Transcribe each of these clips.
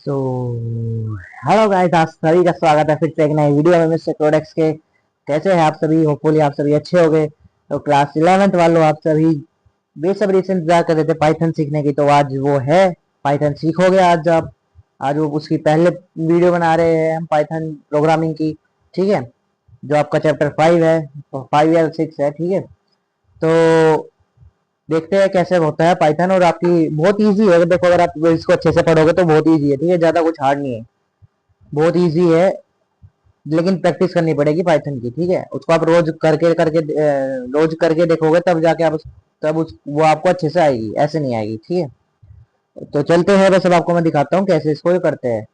So hello guys, आप सभी का स्वागत है फिर से एक नई वीडियो में मिस्टर प्रोडक्ट्स के। कैसे हैं आप सभी? होपफुली आप सभी अच्छे हो गए। तो क्लास 11th वालों, आप सभी बेसब्री से इंतजार कर रहे थे पाइथन सीखने की, तो आज वो है। पाइथन सीखोगे आज आप। आज वो उसकी पहले वीडियो बना रहे हैं हम पाइथन प्रोग्रामिंग की। ठीक है, जो आपका चैप्टर 5 है, 5 या 6 है। ठीक है, तो देखते हैं कैसे होता है पाइथन। और आपकी बहुत इजी है, देखो अगर आप इसको अच्छे से पढ़ोगे तो बहुत इजी है। ठीक है, ज्यादा कुछ हार्ड नहीं है, बहुत इजी है। लेकिन प्रैक्टिस करनी पड़ेगी पाइथन की। ठीक है, उसको आप रोज करके करके रोज करके देखोगे तब जाके आप वो आपको अच्छे से आएगी, ऐसे नहीं आएगी। ठीक है, तो चलते हैं। बस अब आपको मैं दिखाता हूँ कैसे इसको करते हैं।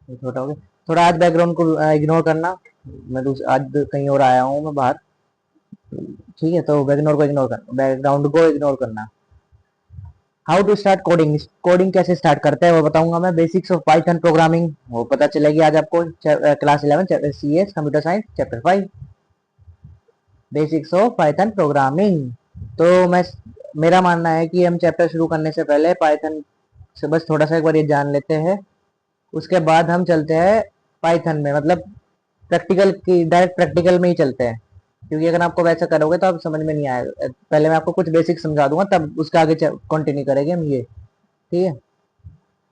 ये छोटा हो गया थोड़ा, आज बैकग्राउंड को इग्नोर करना। मैं आज कहीं और आया हूँ मैं बाहर। ठीक है, तो बैकग्राउंड को इग्नोर करना। How to start coding, coding कैसे स्टार्ट करते हैं वो बताऊंगा मैं। बेसिक्स ऑफ पाइथन प्रोग्रामिंग वो पता चलेगी आज आपको। Class 11 C S computer science chapter 5, basics of Python programming. तो मैं मेरा मानना है कि हम चैप्टर शुरू करने से पहले पाइथन से बस थोड़ा सा एक बार ये जान लेते हैं। उसके बाद हम चलते हैं पाइथन में, मतलब प्रैक्टिकल की, डायरेक्ट प्रैक्टिकल में ही चलते हैं। क्योंकि अगर आपको वैसा करोगे तो आप समझ में नहीं आएगा। पहले मैं आपको कुछ बेसिक समझा दूंगा, तब उसके आगे कंटिन्यू करेंगे हम ये। ठीक है,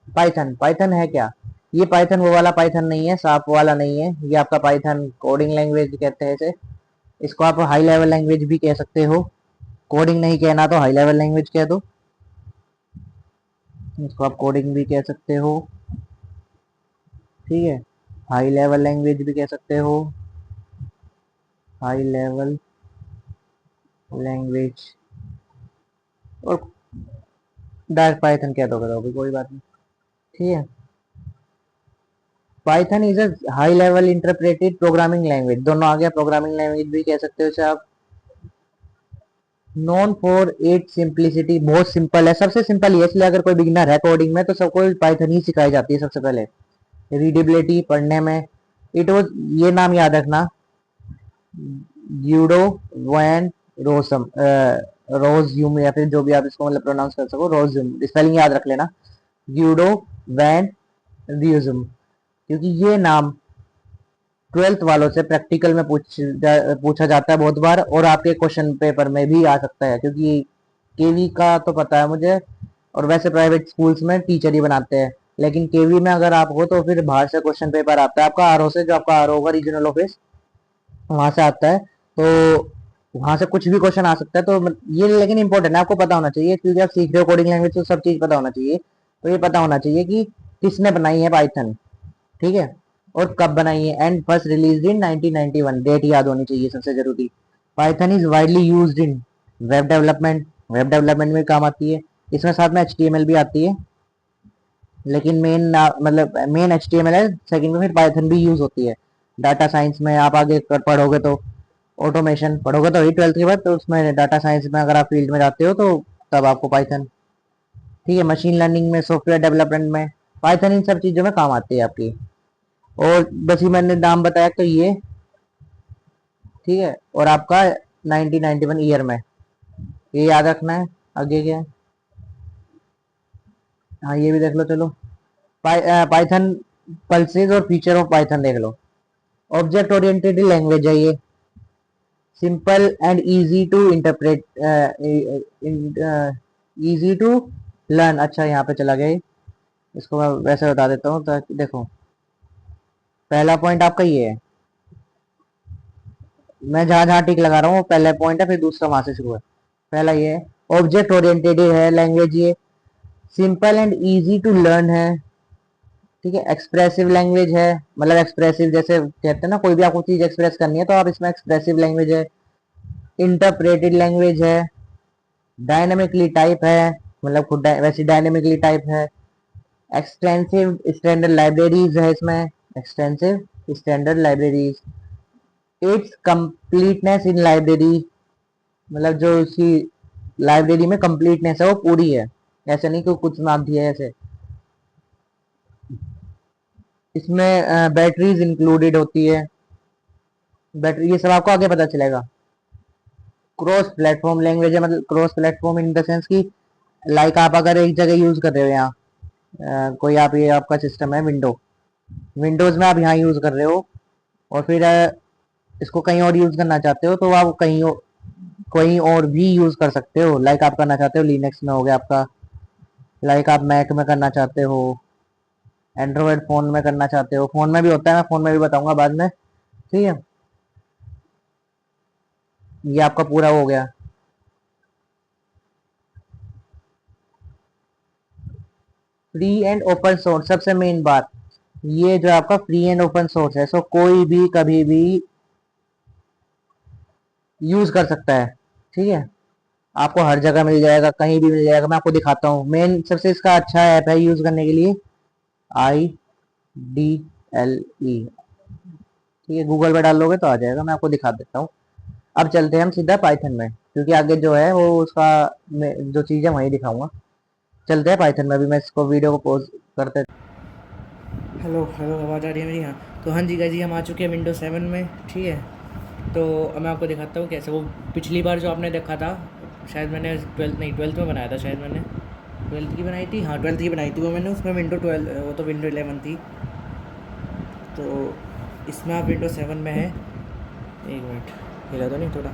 पाइथन पाइथन है क्या? ये पाइथन वो वाला पाइथन नहीं है, सांप वाला नहीं है। ये आपका पाइथन कोडिंग लैंग्वेज कहते हैं इसे। इसको आप हाई लेवल लैंग्वेज भी कह सकते हो। कोडिंग नहीं कहना तो हाई लेवल लैंग्वेज कह दो। इसको आप कोडिंग भी कह सकते हो। ठीक है, हाई लेवल लैंग्वेज भी कह सकते हो। हाई लेवल लैंग्वेज और डायरेक्ट पाइथन कह दोगे तो भी कोई बात नहीं। ठीक है, Python is a high level interpreted programming language, दोनों आ गया। प्रोग्रामिंग लैंग्वेज भी कह सकते हो इसे आप। नॉन फॉर इट सिंपलिसिटी, बहुत सिंपल है, सबसे सिंपल ये, इसलिए अगर कोई बिगिनर है कोडिंग में तो सबको पाइथन ही सिखाई जाती है सबसे पहले। रीडेबिलिटी पढ़ने में, इट वॉज, ये नाम याद रखना, यूडो वैन रोसम, रोजयूम, या फिर जो भी आप इसको मतलब प्रोनाउंस कर सको, रोजयूम स्पेलिंग याद रख लेना। यूडो वैन रियूजम, क्योंकि ये नाम 12th वालों से प्रैक्टिकल में पूछा जाता है बहुत बार, और आपके क्वेश्चन पेपर में भी आ सकता है। क्योंकि केवी का तो पता है मुझे, और वैसे प्राइवेट स्कूल्स में टीचर ही बनाते हैं। लेकिन केवी में अगर आप हो तो फिर बाहर से क्वेश्चन पेपर आता है आपका आरओ से, जो आपका आरओ होगा रीजनल ऑफिस, वहां से आता है। तो वहां से कुछ भी क्वेश्चन आ सकता है। तो ये लेकिन इंपॉर्टेंट है, आपको पता होना चाहिए, क्योंकि आप सीख रहे हो कोडिंग लैंग्वेज तो सब चीज पता होना चाहिए। तो ये पता होना चाहिए कि किसने बनाई है पाइथन। ठीक है, और कब बनाई है, एंड फर्स्ट रिलीज इन 1991, डेट याद होनी चाहिए सबसे जरूरी। Python is widely used in web development, web development में काम आती है। इसमें साथ में एचटीएमएल भी आती है, लेकिन मेन मतलब मेन एचटीएमएल है, सेकंड में फिर पाइथन भी यूज होती है। डाटा साइंस में आप आगे पढ़ोगे तो, ऑटोमेशन पढ़ोगे तो वही 12th के बाद, तो उसमें डाटा साइंस में अगर आप फील्ड में जाते हो तो तब आपको पाइथन। ठीक है, मशीन लर्निंग में, सॉफ्टवेयर डेवलपमेंट में पाइथन इन सब चीजों में काम आती है आपकी। और बस ही मैंने नाम बताया तो ये। ठीक है, और आपका 1991 ईयर में, ये याद रखना है। आगे क्या है, हाँ ये भी देख लो चलो। पाइथन पल्सेस और फीचर ऑफ पाइथन देख लो। ऑब्जेक्ट ओरिएंटेड लैंग्वेज है ये, simple and easy to interpret, easy to learn. अच्छा यहाँ पे चला गया ये। इसको मैं वैसे बता देता हूँ ताकि देखो, पहला पॉइंट आपका ये है। मैं जहां जहां टिक लगा रहा हूँ पहला पॉइंट है, फिर दूसरा वहां से शुरू है। पहला ये है, ऑब्जेक्ट ओरिएंटेड है लैंग्वेज ये, simple and easy to learn है। ठीक है, एक्सप्रेसिव लैंग्वेज है, मतलब एक्सप्रेसिव जैसे कहते हैं ना, कोई भी आपको चीज एक्सप्रेस करनी है तो आप इसमें एक्सप्रेसिव लैंग्वेज है। इंटरप्रेटेड लैंग्वेज है, डायनेमिकली टाइप है, मतलब खुद वैसी डायनेमिकली टाइप है। एक्सटेंसिव स्टैंडर्ड लाइब्रेरीज है इसमें, extensive standard libraries. It's completeness in library, मतलब जो उसकी लाइब्रेरी में कंप्लीटनेस है वो पूरी है, ऐसे नहीं कि कुछ नाम दिया है ऐसे। इसमें बैटरीज इंक्लूडेड होती है, बैटरी, ये सब आपको आगे पता चलेगा। क्रॉस प्लेटफॉर्म लैंग्वेज है, मतलब cross platform in the sense की लाइक आप अगर एक जगह यूज कर रहे हो यहाँ, कोई आप, ये आपका सिस्टम है विंडोज में आप यहाँ यूज कर रहे हो, और फिर इसको कहीं और यूज करना चाहते हो, तो आप कहीं और भी यूज कर सकते हो। लाइक आप करना चाहते हो लिनक्स में, हो गया आपका। लाइक आप मैक में करना चाहते हो, एंड्रॉयड फोन में करना चाहते हो, फोन में भी होता है, मैं फोन में भी बताऊंगा बाद में, ठीक है। ये आपका पूरा हो गया। फ्री एंड ओपन सोर्स, सबसे मेन बात, ये जो आपका फ्री एंड ओपन सोर्स है, सो कोई भी कभी भी यूज कर सकता है, ठीक है। आपको हर जगह मिल जाएगा, कहीं भी मिल जाएगा। मैं आपको दिखाता हूँ। मेन सबसे इसका अच्छा ऐप है यूज करने के लिए, IDLE, ठीक है। गूगल पे डाल लोगे तो आ जाएगा, मैं आपको दिखा देता हूँ। अब चलते हैं हम सीधा पाइथन में, क्योंकि आगे जो है वो उसका जो चीज़ है वही दिखाऊंगा। चलते हैं पाइथन में। अभी मैं इसको वीडियो को पॉज करते। हेलो हेलो, आवाज़ आ रही है मेरी? हाँ, तो हाँ जी गाइस, हम आ चुके हैं विंडोज 7 में, ठीक है। तो अब मैं आपको दिखाता हूँ कैसे। वो पिछली बार जो आपने देखा था, शायद मैंने 12th में बनाया था, शायद मैंने 12th की बनाई थी, हाँ 12th की बनाई थी वो मैंने। उसमें विंडो 12, वो तो विंडो 11 थी। तो इसमें आप विंडो 7 में है। एक मिनट, हिला तो नहीं थोड़ा?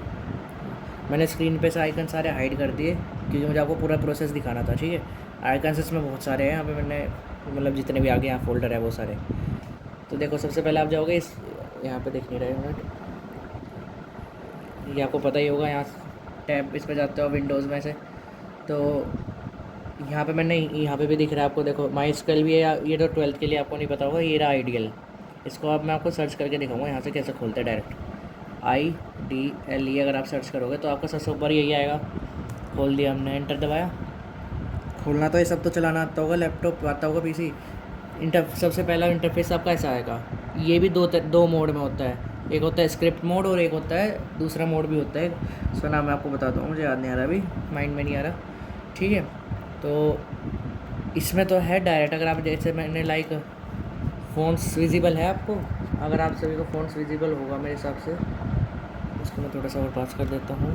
मैंने स्क्रीन पे से आइकन सारे हाइड कर दिए, क्योंकि मुझे आपको पूरा प्रोसेस दिखाना था, ठीक है। आइकन्स इसमें बहुत सारे हैं, यहाँ पे मैंने मतलब जितने भी आगे यहाँ फोल्डर है वो सारे। तो देखो, सबसे पहले आप जाओगे इस, यहाँ पे देख नहीं रहे मिनट, ये आपको पता ही होगा। यहाँ टैब इस पे जाते हो विंडोज़ में से, तो यहाँ पे मैंने, यहाँ पे भी दिख रहा है आपको, देखो माई स्केल भी है। ये तो 12th के लिए आपको नहीं पता होगा, ये रहा आइडियल। इसको अब मैं आपको सर्च करके दिखाऊंगा यहाँ से कैसे खोलते हैं डायरेक्ट। IDLE अगर आप सर्च करोगे तो आपका सबसे ऊपर यही आएगा। खोल दिया हमने, एंटर दबाया। खोलना तो ये सब तो चलाना आता होगा, लैपटॉप आता होगा, PC। सबसे पहला इंटरफेस आपका ऐसा आएगा। ये भी दो मोड में होता है, एक होता है स्क्रिप्ट मोड और एक होता है दूसरा मोड भी होता है। उसका नाम मैं आपको बताता हूँ, मुझे याद नहीं आ रहा अभी, माइंड में नहीं आ रहा, ठीक है। तो इसमें तो है डायरेक्ट, अगर आप जैसे मैंने लाइक फ़ोन्स विजिबल है आपको, अगर आप सभी को फ़ोन्स विजिबल होगा मेरे हिसाब से। उसको मैं थोड़ा सा और पास कर देता हूँ।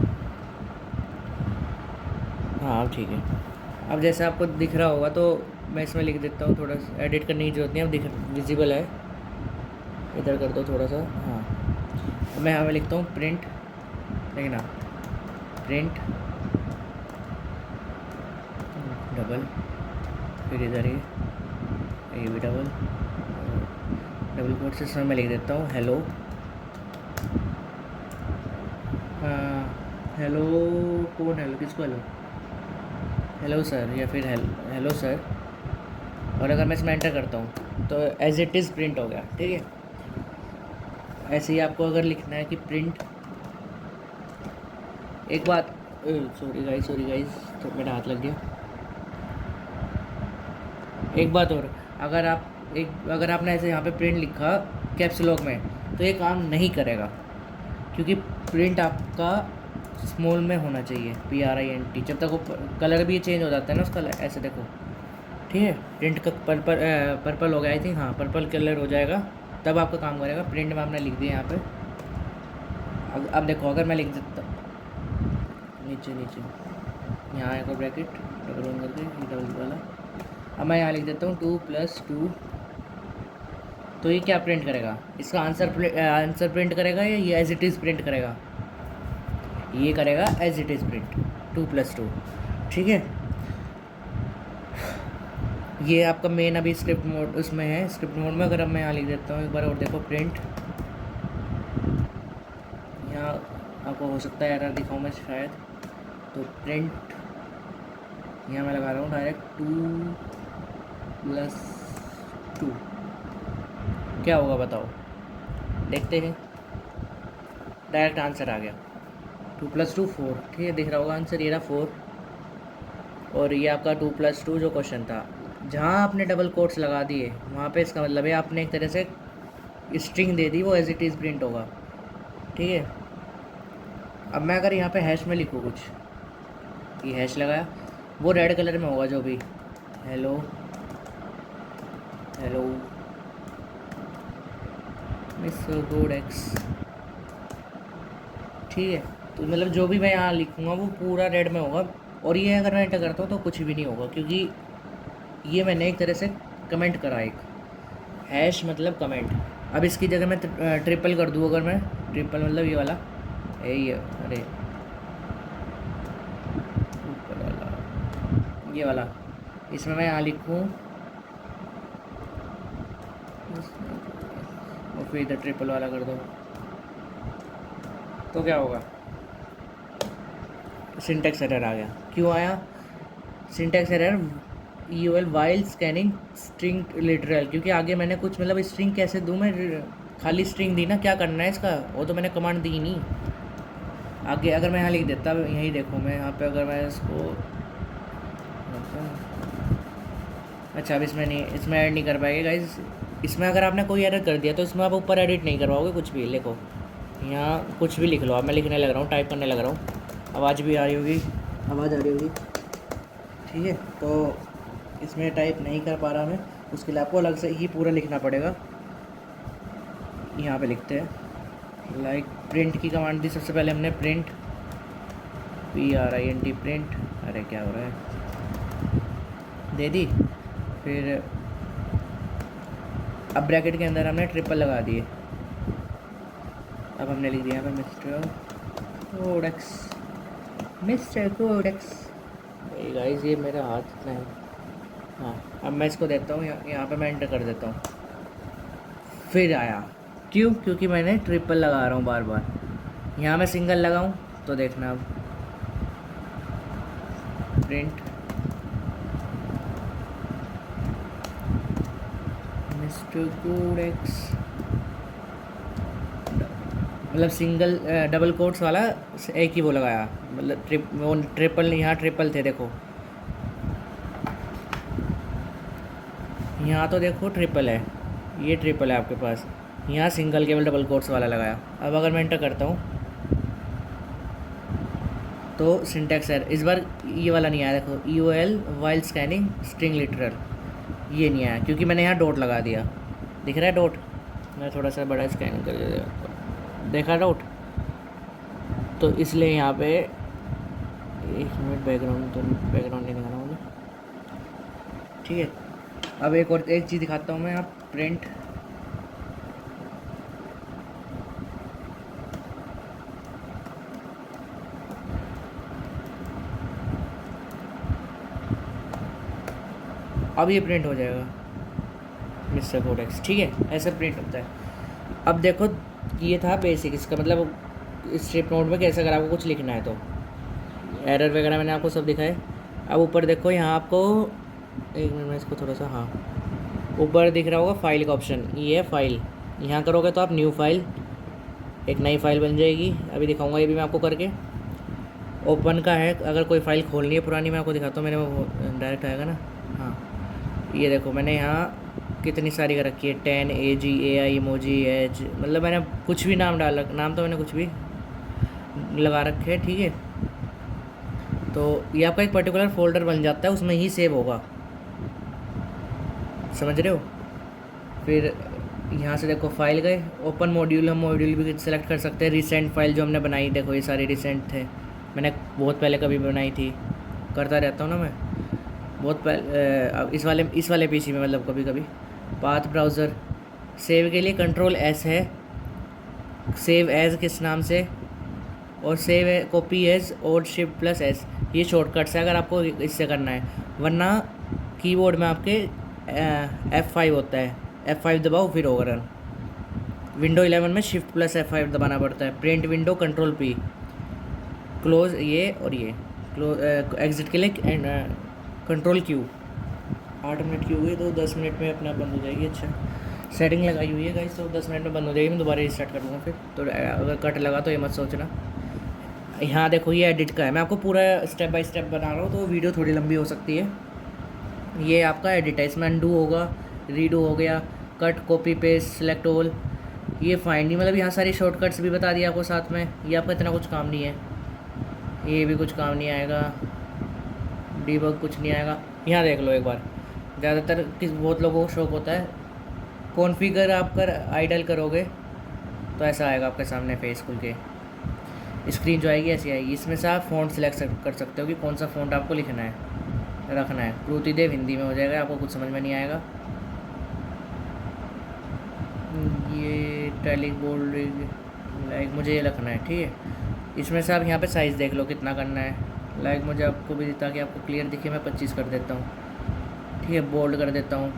हाँ ठीक है। अब जैसे आपको दिख रहा होगा, तो मैं इसमें लिख देता हूँ, थोड़ा सा एडिट करने की जरूरत नहीं है, अब दिख विजिबल है। इधर कर दो थोड़ा सा, हाँ। मैं यहाँ पे लिखता हूँ प्रिंट, देखना, प्रिंट डबल, फिर इधर ये भी डबल, डबल कोट से इसमें मैं लिख देता हूँ हेलो। हेलो, कौन हेलो, किसको हेलो? हेलो सर, या फिर हेलो सर। और अगर मैं इसमें एंटर करता हूँ तो एज इट इज़ प्रिंट हो गया, ठीक है। ऐसे ही आपको अगर लिखना है कि प्रिंट, एक बात, सॉरी गाइस, तो मेरा हाथ लग गया। एक बात और, अगर आपने ऐसे यहाँ पे प्रिंट लिखा कैप्स लॉक में, तो ये काम नहीं करेगा, क्योंकि प्रिंट आपका स्मॉल में होना चाहिए, PRINT। जब तक वो कलर भी चेंज हो जाता है ना उसका, ऐसे देखो, ठीक है। प्रिंट का पर्पल हो गया, आई थिंक, हाँ पर्पल कलर हो जाएगा, तब आपका काम करेगा। प्रिंट में आपने लिख दिया यहाँ पे। अब देखो, अगर मैं लिख देता नीचे नीचे, यहाँ आएगा ब्रैकेट डबल वन करके, ये डबल वाला। अब मैं यहाँ लिख देता हूँ 2+2, तो ये क्या प्रिंट करेगा? इसका आंसर प्रिंट करेगा, या ये एज इट इज़ प्रिंट करेगा? ये करेगा एज इट इज़ प्रिंट, 2+2, ठीक है। ये आपका मेन अभी स्क्रिप्ट मोड उसमें है। स्क्रिप्ट मोड में अगर अब मैं यहाँ लिख देता हूँ एक बार और, देखो प्रिंट, यहाँ आपको हो सकता है एरर दिखाऊँ मैं शायद, तो प्रिंट यहाँ मैं लगा रहा हूँ डायरेक्ट 2+2, क्या होगा बताओ, देखते हैं। डायरेक्ट आंसर आ गया, 2+2 4, ठीक है। दिख रहा होगा आंसर, ये रहा 4। और ये आपका 2+2 जो क्वेश्चन था, जहाँ आपने डबल कोट्स लगा दिए वहाँ पे इसका मतलब है आपने एक तरह से स्ट्रिंग दे दी, वो एज इट इज़ प्रिंट होगा, ठीक है। अब मैं अगर यहाँ पे हैश में लिखूँ कुछ, ये हैश लगाया, वो रेड कलर में होगा जो भी, hello hello miss good x, ठीक है। तो मतलब जो भी मैं यहाँ लिखूँगा वो पूरा रेड में होगा, और ये अगर मैं एंटर करता हूँ तो कुछ भी नहीं होगा, क्योंकि ये मैंने एक तरह से कमेंट करा, एक हैश मतलब कमेंट। अब इसकी जगह मैं ट्रिपल कर दूँ, अगर मैं ट्रिपल मतलब ये वाला ये अरे ऊपर वाला ये वाला, इसमें मैं यहाँ लिखूँ और फिर इधर ट्रिपल वाला कर दो, तो क्या होगा? सिंटेक्स एरर आ गया। क्यों आया syntax error? EOL while scanning string literal, क्योंकि आगे मैंने कुछ मतलब स्ट्रिंग कैसे दूँ मैं, खाली स्ट्रिंग दी ना, क्या करना है इसका, वो तो मैंने कमांड दी नहीं। आगे अगर मैं यहाँ लिख देता, यही देखो मैं यहाँ पे, अगर मैं इसको अच्छा अब इसमें नहीं, इसमें ऐड नहीं कर पाएंगे गाइस। इसमें अगर आपने कोई एरर कर दिया तो इसमें आप ऊपर एडिट नहीं करवाओगे कुछ भी। लिखो यहाँ कुछ भी लिख लो, अब मैं लिखने लग रहा हूँ, टाइप करने लग रहा हूँ, आवाज़ भी आ रही होगी, आवाज़ आ रही होगी, ठीक है। तो इसमें टाइप नहीं कर पा रहा मैं, उसके लिए आपको अलग से ही पूरा लिखना पड़ेगा। यहाँ पे लिखते हैं लाइक प्रिंट की कमांड दी सबसे पहले हमने, प्रिंट PRINT प्रिंट, अरे क्या हो रहा है, दे दी। फिर अब ब्रैकेट के अंदर हमने ट्रिपल लगा दिए। अब हमने लिख दिया यहाँ पे मिस्टर कोडेक्स। गाइस ये मेरा हाथ इतना है। हाँ अब मैं इसको देता हूँ, यहाँ पे मैं एंटर कर देता हूँ, फिर आया। क्यों? क्योंकि मैंने ट्रिपल लगा रहा हूँ बार बार। यहाँ मैं सिंगल लगाऊँ तो देखना अब प्रिंट मिस्टर कोडेक्स, मतलब सिंगल डबल कोट्स वाला एक ही वो लगाया, मतलब वो ट्रिपल, यहाँ ट्रिपल थे देखो, यहाँ तो देखो ट्रिपल है, ये ट्रिपल है आपके पास, यहाँ सिंगल केवल डबल कोट्स वाला लगाया। अब अगर मैं एंटर करता हूँ तो सिंटेक्स एरर, इस बार ये वाला नहीं आया देखो, EOL while scanning string literal, ये नहीं आया क्योंकि मैंने यहाँ डॉट लगा दिया। दिख रहा है डॉट? मैं थोड़ा सा बड़ा स्कैन कर देगा, देखा डॉट? तो इसलिए यहाँ पे एक मिनट, बैकग्राउंड तो बैकग्राउंड नहीं दिखाना मुझे, ठीक है। अब एक और एक चीज़ दिखाता हूँ मैं, आप प्रिंट अब ये प्रिंट हो जाएगा मिस्टर कोडेक्स, ठीक है, ऐसे प्रिंट होता है। अब देखो ये था बेसिक, इसका मतलब स्ट्रिप नोट में कैसे अगर आपको कुछ लिखना है तो एरर वगैरह मैंने आपको सब दिखाए। अब ऊपर देखो यहाँ आपको, एक मिनट में इसको थोड़ा सा, हाँ ऊपर दिख रहा होगा फाइल का ऑप्शन, ये है फाइल, यहाँ करोगे तो आप न्यू फाइल, एक नई फाइल बन जाएगी। अभी दिखाऊंगा ये भी मैं आपको करके। ओपन का है, अगर कोई फाइल खोलनी है पुरानी, मैं आपको दिखाता हूँ, मैंने वो डायरेक्ट आएगा ना, हाँ ये देखो मैंने यहाँ कितनी सारी कर रखी है, 10 AG AI इमोजी एज, मतलब मैंने कुछ भी नाम डाल नाम तो मैंने कुछ भी लगा रखे हैं, ठीक है। तो ये आपका एक पर्टिकुलर फोल्डर बन जाता है, उसमें ही सेव होगा, समझ रहे हो। फिर यहाँ से देखो फाइल गए, ओपन मॉड्यूल, हम मॉड्यूल भी सिलेक्ट कर सकते हैं। रिसेंट फाइल जो हमने बनाई, देखो ये सारी रिसेंट थे, मैंने बहुत पहले कभी बनाई थी, करता रहता हूँ ना मैं बहुत पहले, अब इस वाले PC में मतलब कभी कभी। पाथ ब्राउज़र, सेव के लिए Ctrl+S है, सेव एज किस नाम से, और सेव कॉपी एज और Shift+S, ये शॉर्टकट्स है अगर आपको इससे करना है, वरना कीबोर्ड में आपके F5 होता है, F5 दबाओ फिर होगा रन। विंडो 11 में Shift+F5 दबाना पड़ता है। प्रिंट विंडो Ctrl+P, क्लोज ये और ये एग्जिट के लिए Ctrl+Q। 8 मिनट की हुई तो 10 मिनट में अपने आप बंद हो जाएगी। अच्छा सेटिंग लगाई हुई है गाइस, तो 10 मिनट में बंद हो जाएगी, मैं दोबारा रिस्टार्ट कर दूँगा फिर। तो अगर कट लगा तो ये मत सोचना। यहाँ देखो ये एडिट का है, मैं आपको पूरा स्टेप बाय स्टेप बना रहा हूँ तो वीडियो थोड़ी लंबी हो सकती है। ये आपका एडिट है, इसमें अनडू होगा, रीडू हो गया, cut copy paste select all, ये फाइंड, मतलब यहाँ सारी शॉर्टकट्स भी बता दिया आपको साथ में। ये आपका इतना कुछ काम नहीं है, ये भी कुछ काम नहीं आएगा, डीबग कुछ नहीं आएगा। यहाँ देख लो एक बार, ज़्यादातर बहुत लोगों को शौक होता है, कॉन्फ़िगर आप कर आइडल करोगे तो ऐसा आएगा आपके सामने फेस खुल के। स्क्रीन जो आएगी ऐसी आएगी। इसमें से आप फ़ॉन्ट सेलेक्ट कर सकते हो कि कौन सा फ़ॉन्ट आपको लिखना है, रखना है। क्रूतिदेव हिंदी में हो जाएगा, आपको कुछ समझ में नहीं आएगा। ये टैलिक बोल्ड लाइक मुझे ये रखना है, ठीक है। इसमें से आप यहाँ पे साइज़ देख लो कितना करना है। लाइक मुझे आपको भी ताकि आपको क्लियर दिखे, मैं 25 कर देता हूँ, ठीक है। बोल्ड कर देता हूँ।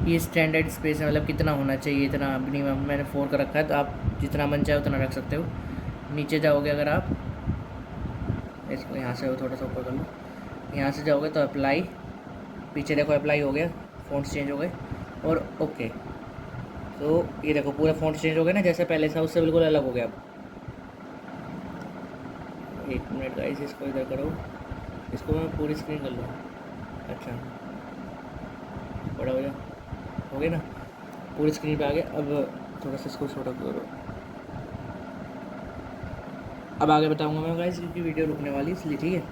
ये स्टैंडर्ड स्पेस है, मतलब कितना होना चाहिए, इतना मिनिमम मैंने 4 का रखा है, तो आप जितना मन चाहे उतना रख सकते हो। नीचे जाओगे अगर आप, इसको यहाँ से थोड़ा सा ऊपर कर लो, यहाँ से जाओगे तो अप्लाई, पीछे देखो अप्लाई हो गया, फ़ॉन्ट्स चेंज हो गए और ओके। तो ये देखो पूरा फ़ॉन्ट चेंज हो गया ना, जैसे पहले था उससे बिल्कुल अलग हो गया। अब 1 मिनट गाइस, इसको इधर करो, इसको मैं पूरी स्क्रीन कर लूँ। अच्छा बड़ा हो गया, हो गया ना, पूरी स्क्रीन पे आ गया। अब थोड़ा सा इसको छोटा करो। अब आगे बताऊंगा मैं गाइस, क्योंकि वीडियो रुकने वाली इसलिए, ठीक है।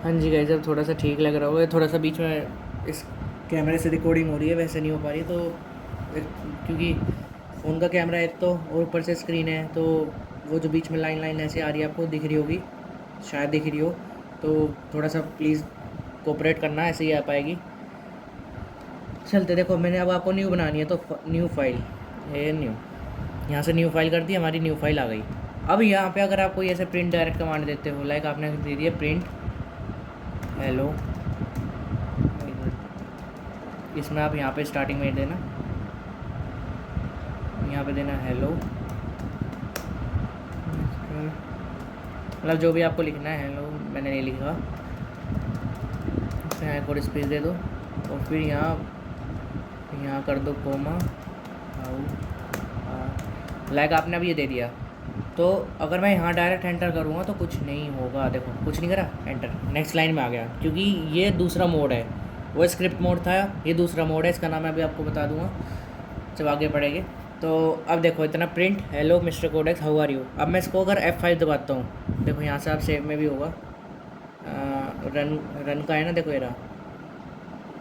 हाँ जी गाइस, अब थोड़ा सा ठीक लग रहा होगा। थोड़ा सा बीच में इस कैमरे से रिकॉर्डिंग हो रही है, वैसे नहीं हो पा रही, तो क्योंकि फ़ोन का कैमरा है तो, और ऊपर से स्क्रीन है, तो वो जो बीच में लाइन लाइन ऐसे आ रही है आपको दिख रही होगी, शायद दिख रही हो, तो थोड़ा सा प्लीज़ कोऑपरेट करना, ऐसे ही आ पाएगी। चलते देखो, मैंने अब आपको न्यू बनानी है, तो न्यू फाइल, ये न्यू, यहाँ से न्यू फाइल कर दी, हमारी न्यू फाइल आ गई। अब यहाँ पे अगर आप कोई ऐसे प्रिंट डायरेक्ट कमांड देते हो, लाइक आपने दे दिया प्रिंट हेलो, इसमें आप यहाँ पे स्टार्टिंग में देना, यहाँ पे देना हेलो, मतलब जो भी आपको लिखना है। हेलो मैंने नहीं लिखा, इसमें एक और स्पेस दे दो, और फिर यहाँ कर दो कोमा, हाउ, लाइक आपने अब ये दे दिया। तो अगर मैं यहाँ डायरेक्ट एंटर करूँगा तो कुछ नहीं होगा, देखो कुछ नहीं करा, एंटर, नेक्स्ट लाइन में आ गया, क्योंकि ये दूसरा मोड है। वो स्क्रिप्ट मोड था, ये दूसरा मोड है, इसका नाम मैं अभी आपको बता दूंगा जब आगे बढ़ेंगे। तो अब देखो इतना print hello mister Codex how are you. अब मैं इसको अगर F5 दबाता हूँ, देखो यहाँ से आप सेव में भी होगा, रन का है ना, देखो ये रहा,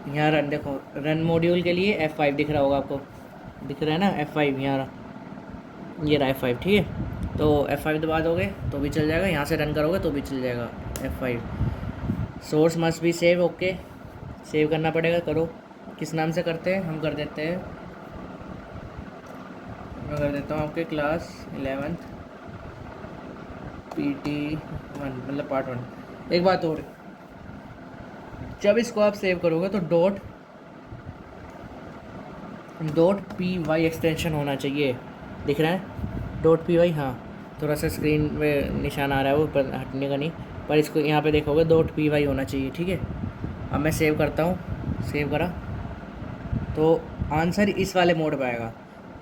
यहाँ रन, देखो रन मॉड्यूल के लिए F5 दिख रहा होगा आपको, दिख रहा है ना F5, यहाँ रहा, ये रहा F5, ठीक है। तो F5 दबा दोगे तो भी चल जाएगा, यहाँ से रन करोगे तो भी चल जाएगा F5। Source must be save, okay, save करना पड़ेगा, करो। किस नाम से करते हैं, हम कर देते हैं, मैं कर देता हूँ आपके क्लास 11th PT1, मतलब पार्ट 1। एक बात और, जब इसको आप सेव करोगे तो .py एक्सटेंशन होना चाहिए, दिख रहा है .py, हाँ थोड़ा सा स्क्रीन में निशान आ रहा है वो, पर हटने का नहीं, पर इसको यहाँ पे देखोगे .py होना चाहिए, ठीक है। अब मैं सेव करता हूँ, सेव करा तो आंसर इस वाले मोड पे आएगा,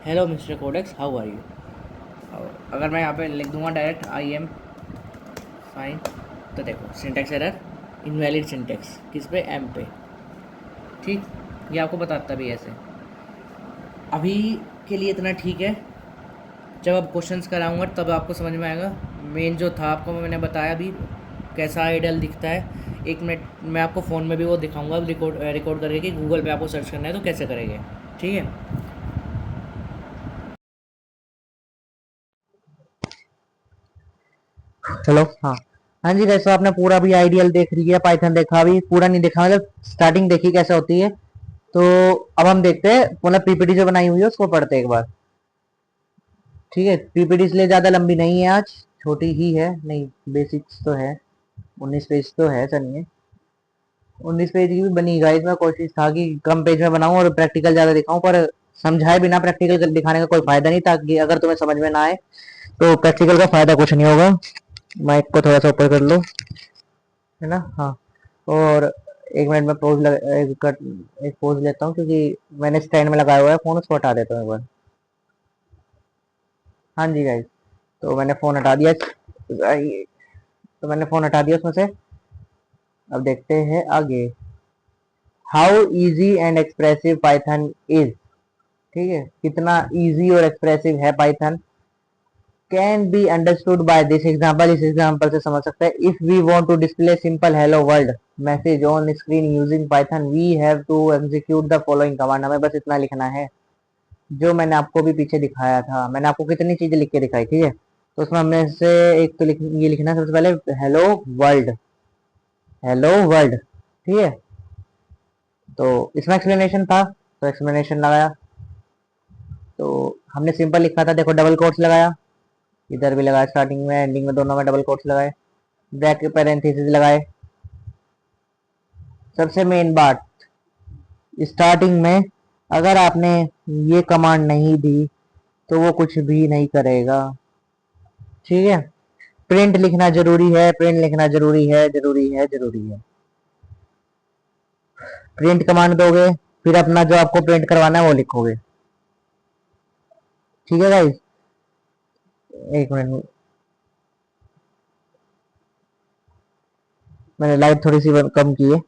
hello mister Codex how are you. अगर मैं यहाँ पे लिख दूँगा डायरेक्ट आई एम फाइन, तो देखो सिंटैक्स एरर, इनवैलिड सिंटैक्स, किस पे, एम पे, ठीक। ये आपको बताता भी ऐसे। अभी के लिए इतना ठीक है, जब आप क्वेश्चंस कराऊंगा तब आपको समझ में आएगा। मेन जो था आपको मैंने बताया अभी कैसा आइडल दिखता है। 1 मिनट मैं आपको फ़ोन में भी वो दिखाऊंगा रिकॉर्ड करके कि गूगल पे आपको सर्च करना है तो कैसे करेंगे, ठीक है। हेलो, हाँ हाँ जी गाइस, तो आपने पूरा भी आइडियल देख लिया, पाइथन देखा, अभी पूरा नहीं देखा, मतलब स्टार्टिंग देखी कैसे होती है। तो अब हम देखते हैं, मतलब पीपीटी जो बनाई हुई है उसको पढ़ते हैं एक बार, ठीक है। पीपीटी इसलिए ज्यादा लंबी नहीं है आज, छोटी ही है, नहीं बेसिक्स तो है, 19 पेज तो है, चलिए 19 पेज की भी बनी। गाइस में कोशिश था कि कम पेज में बनाऊं और प्रैक्टिकल ज्यादा दिखाऊं, पर समझाए बिना प्रैक्टिकल दिखाने का कोई फायदा नहीं था, कि अगर तुम्हें समझ में ना आए तो प्रैक्टिकल का फायदा कुछ नहीं होगा। माइक को थोड़ा सा ऊपर कर लो, है ना, हाँ। और 1 मिनट में एक पोज लेता हूँ, क्योंकि मैंने स्टैंड में लगाया हुआ है फोन, उसको हटा देता हूँ एक बार। हाँ जी गाइस, तो मैंने फोन हटा दिया, उसमें से। अब देखते हैं आगे, how easy and expressive Python is, ठीक है, कितना इजी और एक्सप्रेसिव है Python. Can be understood by this example, इस एग्जांपल से समझ सकते हैं। If we want to display simple hello world message on screen using Python, we have to execute the following command, हमें बस इतना लिखना है, जो मैंने आपको भी पीछे दिखाया था, मैंने आपको कितनी चीजें लिख के दिखाई, ठीक है। तो उसमें हमने से एक तो ये लिखना है सबसे पहले, हेलो वर्ल्ड, हेलो वर्ल्ड, ठीक है। तो इसमें एक्सप्लेनेशन था, तो एक्सप्लेनेशन लगाया। तो हमने सिंपल लिखा था, देखो डबल कोट्स लगाया, इधर भी लगाया, स्टार्टिंग में एंडिंग में दोनों में डबल कोट्स लगाए, ब्रैकेट पैरेंथेसिस लगाए। सबसे मेन बात, स्टार्टिंग में अगर आपने ये कमांड नहीं दी तो वो कुछ भी नहीं करेगा, ठीक है। प्रिंट लिखना जरूरी है, प्रिंट लिखना जरूरी है, जरूरी है, जरूरी है। प्रिंट कमांड दोगे, फिर अपना जो आपको प्रिंट करवाना है वो लिखोगे, ठीक है गाइस। एक मिनट, मैंने लाइट थोड़ी सी कम की है।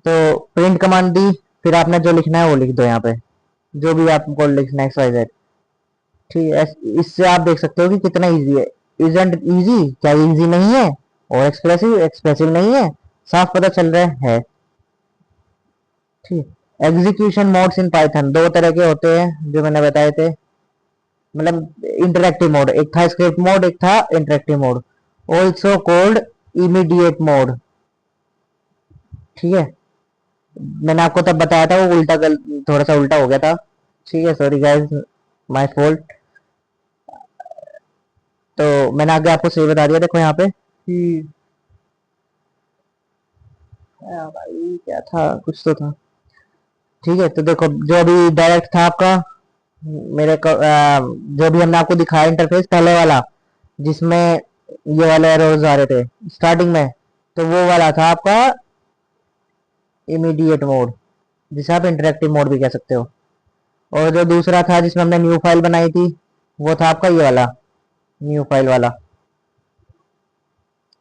तो प्रिंट कमांड दी, फिर आपने जो लिखना है वो लिख दो यहाँ पे, जो भी आपको लिखना है, एक्स वाई जेड, ठीक है। इससे आप देख सकते हो कि कितना इजी है। इजंट इजी, क्या इजी नहीं है? और एक्सप्रेसिव, एक्सप्रेसिव नहीं है, साफ पता चल रहा है, ठीक। एग्जीक्यूशन मोड्स इन पाइथन दो तरह के होते हैं जो मैंने बताए थे, मतलब इंटरेक्टिव मोड, एक था स्क्रिप्ट मोड, एक था interactive mode, also called immediate mode, ठीक है। मैंने आपको तब बताया था, वो उल्टा थोड़ा सा उल्टा हो गया था, ठीक है, सॉरी गाइस, माय फॉल्ट। तो मैंने आगे आपको सही बता दिया, देखो यहाँ पे कि भाई क्या था, कुछ तो था, ठीक है। तो देखो जो अभी डायरेक्ट था आपका, जो भी हमने आपको दिखाया इंटरफेस पहले वाला, जिसमें ये वाले एरोज आ रहे थे स्टार्टिंग में, तो वो वाला था आपका इमीडिएट मोड, जिसे आप इंटरेक्टिव मोड भी कह सकते हो। और जो दूसरा था जिसमें हमने न्यू फाइल बनाई थी, वो था आपका ये वाला, न्यू फाइल वाला,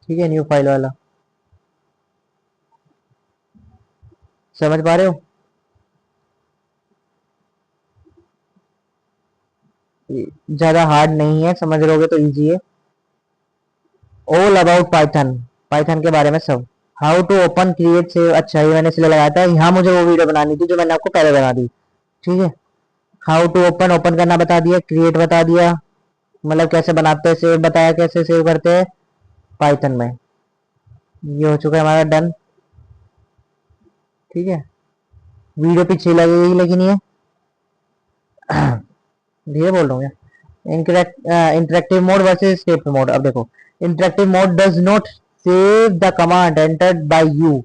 ठीक है, न्यू फाइल वाला। समझ पा रहे हो? ज्यादा हार्ड नहीं है, समझ लोगे तो इजी है। ऑल अबाउट पाइथन, पाइथन के बारे में सब। How to open create save, अच्छा ये मैंने इसलिए लगाया था, यहाँ मुझे वो वीडियो बनानी थी जो मैंने आपको पहले बना दी, ठीक है। हाउ टू ओपन, ओपन करना बता दिया, क्रिएट बता दिया, मतलब कैसे बनाते हैं, सेव बताया कैसे सेव करते हैं पाइथन में। ये हो चुका है हमारा डन, ठीक है। वीडियो पीछे लगेगी लेकिन ये धीरे बोल रहा हूँ। Interactive mode versus script mode, अब देखो, interactive mode does not save the command entered by you.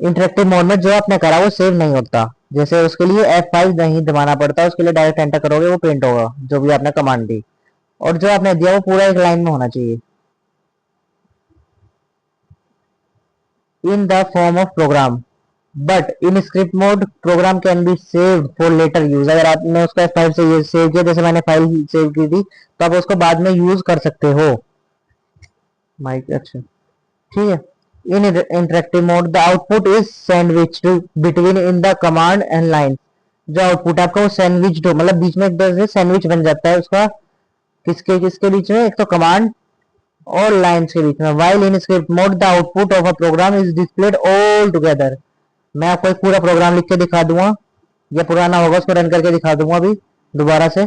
Interactive mode में जो आपने करा वो सेव नहीं होता, जैसे उसके लिए F5 नहीं दबाना पड़ता, उसके लिए डायरेक्ट एंटर करोगे वो प्रिंट होगा जो भी आपने कमांड दी, और जो आपने दिया वो पूरा एक लाइन में होना चाहिए, in the form of program. But in script mode program can be saved for later use. अगर आपने उसको F5 से ये सेव किया, जैसे मैंने फाइल सेव की थी, तो आप उसको बाद में यूज कर सकते हो। माइक, अच्छा, ठीक है। In interactive mode the output is sandwiched between in the command and line. जो आउटपुट आपका वो सैंडविच्ड हो, मतलब बीच में एक तरह से सैंडविच बन जाता है उसका, किसके किसके बीच में, एक तो कमांड और लाइन्स के बीच में। While in script mode the output of a program is displayed all together. मैं आपको एक पूरा प्रोग्राम लिख के दिखा दूंगा, या पुराना होगा उसको रन करके दिखा दूंगा अभी दोबारा से।